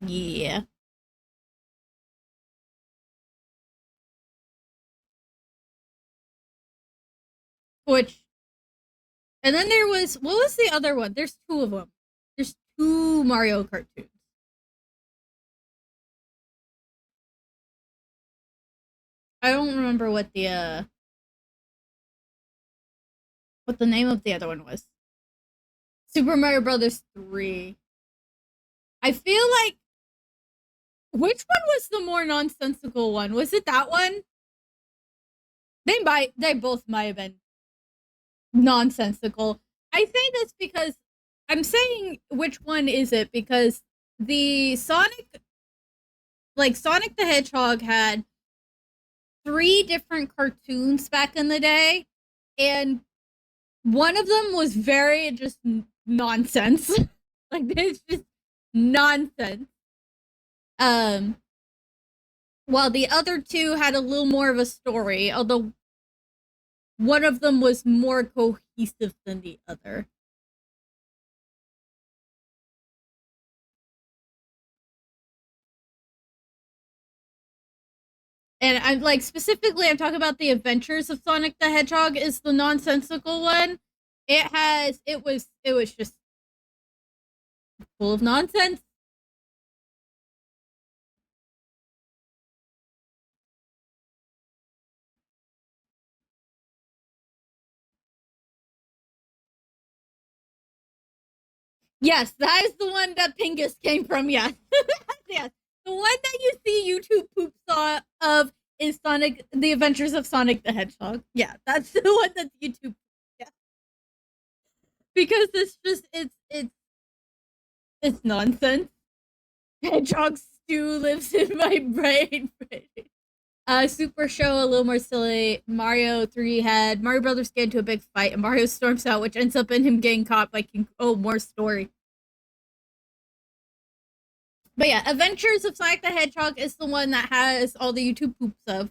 Yeah. Which and then there was what was the other one? There's two of them. There's two Mario cartoons. I don't remember what the name of the other one was. Super Mario Brothers 3. I feel like which one was the more nonsensical one? Was it that one? They both might have been nonsensical. I say this because I'm saying which one is it because the Sonic the Hedgehog had three different cartoons back in the day, and one of them was very just nonsense. Like it's just nonsense. Um, while the other two had a little more of a story, although one of them was more cohesive than the other. And I'm like specifically I'm talking about the Adventures of Sonic the Hedgehog is the nonsensical one. It was just full of nonsense. Yes, that is the one that Pingus came from. Yes, yes, the one that you see YouTube poops of is Sonic: The Adventures of Sonic the Hedgehog. Yeah, that's the one that's YouTube. Yeah, because it's nonsense. Hedgehog stew lives in my brain. Super Show a little more silly. Mario 3 had Mario Brothers get into a big fight and Mario storms out, which ends up in him getting caught by King. Oh, more story. But yeah, Adventures of Sonic the Hedgehog is the one that has all the YouTube poops of.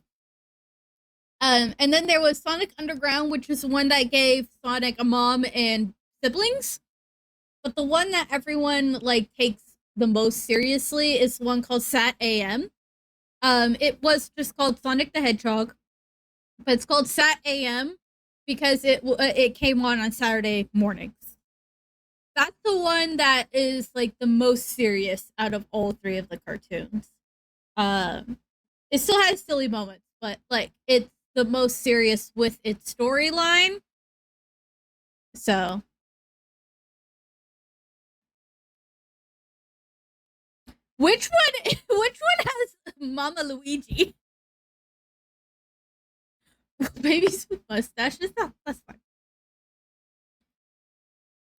And then there was Sonic Underground, which is the one that gave Sonic a mom and siblings. But the one that everyone like takes the most seriously is one called Sat AM. It was just called Sonic the Hedgehog, but it's called Sat AM because it came on Saturday mornings. That's the one that is like the most serious out of all three of the cartoons. Um, it still has silly moments, but like it's the most serious with its storyline. So, which one? Which one has Mama Luigi? Babies with mustaches. That's fine.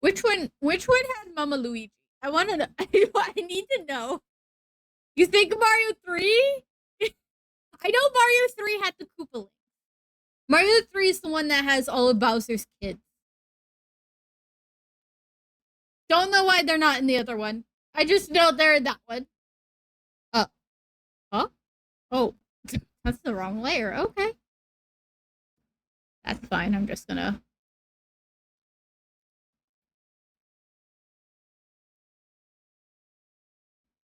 Which one? Which one had Mama Luigi? I want to know. I need to know. You think Mario 3? I know Mario 3 had the Koopa Link. Mario 3 is the one that has all of Bowser's kids. Don't know why they're not in the other one. I just know they're in that one. Uh, huh? Oh, that's the wrong layer. Okay. That's fine. I'm just gonna.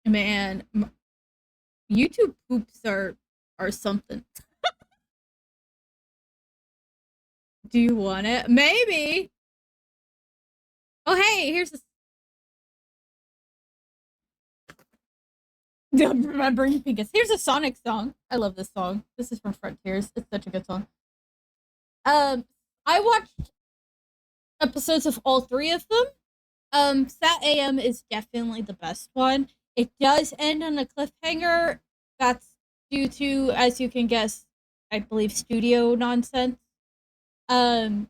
Man, YouTube poops are something. Do you want it? Maybe. Oh, hey, here's a. I'm remembering because here's a Sonic song. I love this song. This is from Frontiers. It's such a good song. Um, I watched episodes of all three of them. Sat AM is definitely the best one. It does end on a cliffhanger. That's due to, as you can guess, I believe studio nonsense. Um,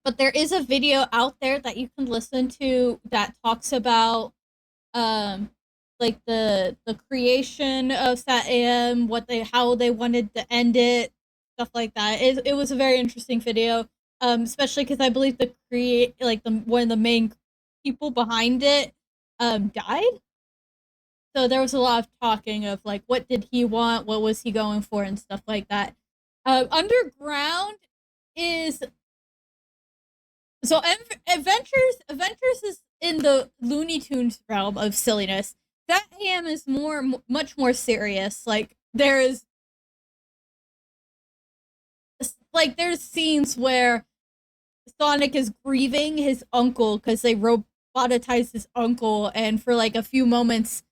but there is a video out there that you can listen to that talks about um like the creation of Sat AM, what they how they wanted to end it, stuff like that. It was a very interesting video. Especially because I believe the create like the one of the main people behind it died. So there was a lot of talking of like what did he want, what was he going for, and stuff like that. Underground is so Adventures is in the Looney Tunes realm of silliness. That AM is much more serious. There's scenes where Sonic is grieving his uncle because they robotized his uncle, and for like a few moments,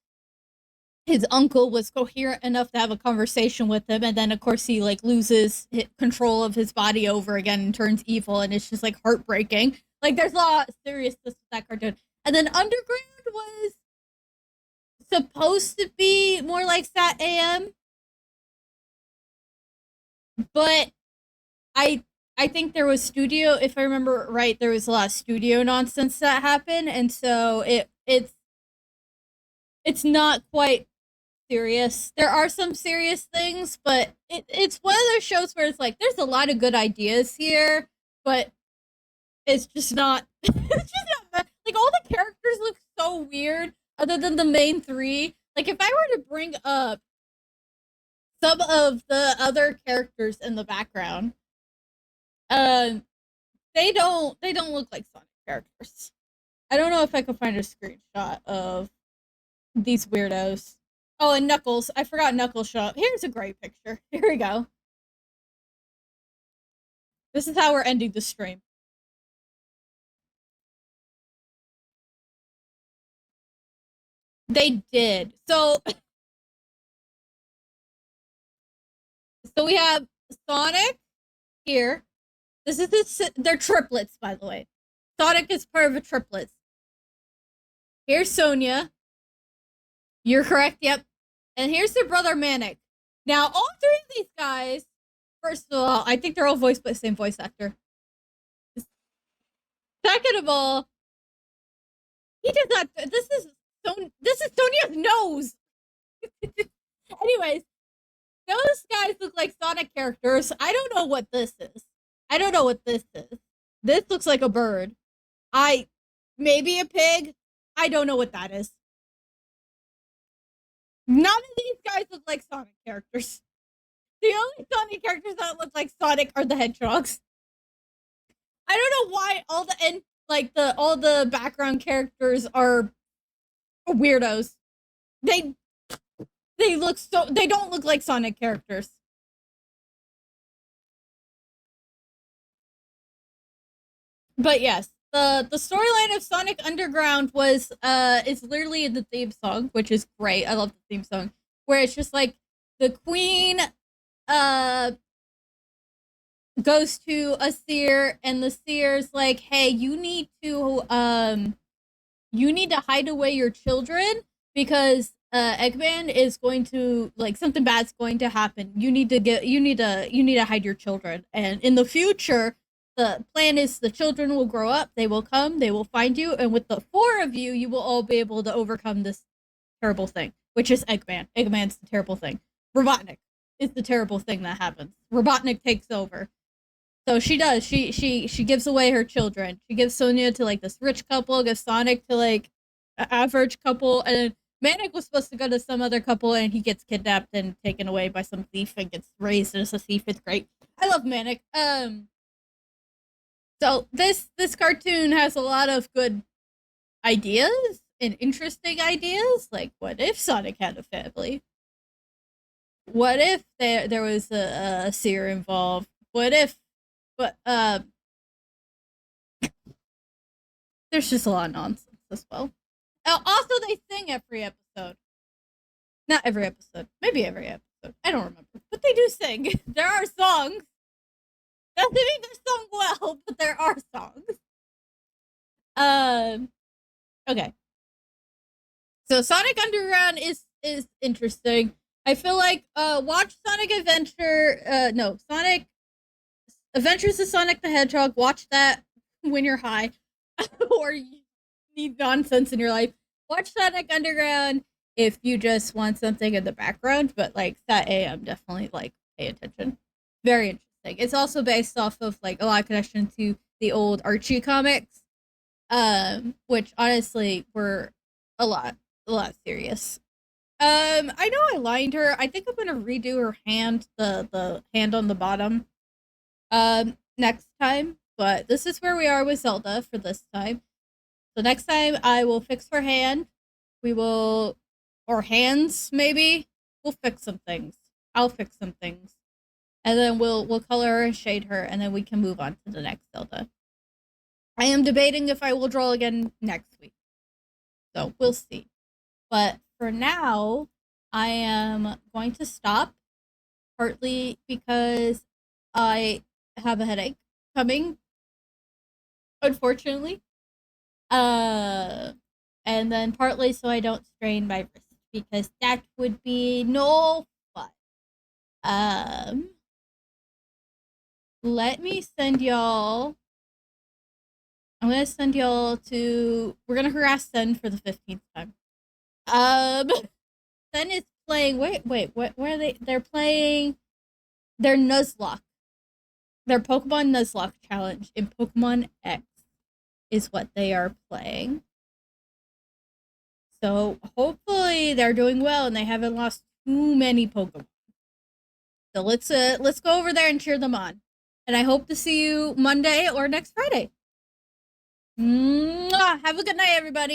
his uncle was coherent enough to have a conversation with him, and then of course he like loses control of his body over again and turns evil, and it's just like heartbreaking. Like there's a lot of seriousness with that cartoon. And then Underground was supposed to be more like Sat AM, but I I think there was studio, if I remember right, there was a lot of studio nonsense that happened, and so it's not quite serious. There are some serious things, but it's one of those shows where it's like there's a lot of good ideas here, but it's just not. It's just not like all the characters look so weird, other than the main three. Like if I were to bring up some of the other characters in the background, um, they don't look like Sonic characters. I don't know if I could find a screenshot of these weirdos. Oh, and Knuckles. I forgot Knuckles show up. Here's a great picture. Here we go. This is how we're ending the stream. They did. So we have Sonic here. They're triplets, by the way. Sonic is part of a triplets. Here's Sonia. You're correct, yep. And here's their brother Manic. Now, all three of these guys, first of all, I think they're all voiced by the same voice actor. Second of all, he does not. This is Sonia's nose. Anyways, those guys look like Sonic characters. I don't know what this is. I don't know what this is. This looks like a bird. Maybe a pig. I don't know what that is. None of these guys look like Sonic characters. The only Sonic characters that look like Sonic are the hedgehogs. I don't know why all the background characters are weirdos. They they don't look like Sonic characters. But yes, the storyline of Sonic Underground was is literally in the theme song, which is great. I love the theme song, where it's just like the queen uh goes to a seer, and the seer's like, hey, you need to hide away your children because Eggman is going to like something bad's going to happen. You need to hide your children. And in the future, the plan is the children will grow up, they will come, they will find you, and with the four of you, you will all be able to overcome this terrible thing, which is Eggman. Eggman's the terrible thing. Robotnik. is the terrible thing that happens. Robotnik takes over. So she does. She gives away her children. She gives Sonia to like this rich couple, gives Sonic to like an average couple, and then Manic was supposed to go to some other couple, and he gets kidnapped and taken away by some thief and gets raised as a thief. It's great. I love Manic. So this cartoon has a lot of good ideas and interesting ideas. Like, what if Sonic had a family? What if there was a seer involved? What if? But there's just a lot of nonsense as well. Also, they sing every episode. Not every episode. Maybe every episode. I don't remember. But they do sing. There are songs. Doesn't mean they're sung well, but there are songs. Okay. So Sonic Underground is interesting. I feel like watch Sonic Adventure. No, Sonic Adventures of Sonic the Hedgehog. Watch that when you're high, or you need nonsense in your life. Watch Sonic Underground if you just want something in the background. But like that AM, definitely like pay attention. Very interesting. It's also based off of like a lot of connection to the old Archie comics, which honestly were a lot serious. I know I lined her. I think I'm gonna redo her hand, the hand on the bottom, next time. But this is where we are with Zelda for this time. So next time I will fix her hand. We will, or hands maybe. We'll fix some things. I'll fix some things, and then we'll color her and shade her, and then we can move on to the next Zelda. I am debating if I will draw again next week, so we'll see. But for now, I am going to stop, partly because I have a headache coming, unfortunately. Uh, and then partly so I don't strain my wrist, because that would be no fun. Um, let me send y'all. I'm gonna send y'all to. We're gonna harass Sen for the 15th time. Um, Sen is playing. Wait. What? Where are they? They're playing. Their Nuzlocke. Their Pokemon Nuzlocke challenge in Pokemon X is what they are playing. So hopefully they're doing well and they haven't lost too many Pokemon. So let's go over there and cheer them on. And I hope to see you Monday or next Friday. Mwah! Have a good night, everybody.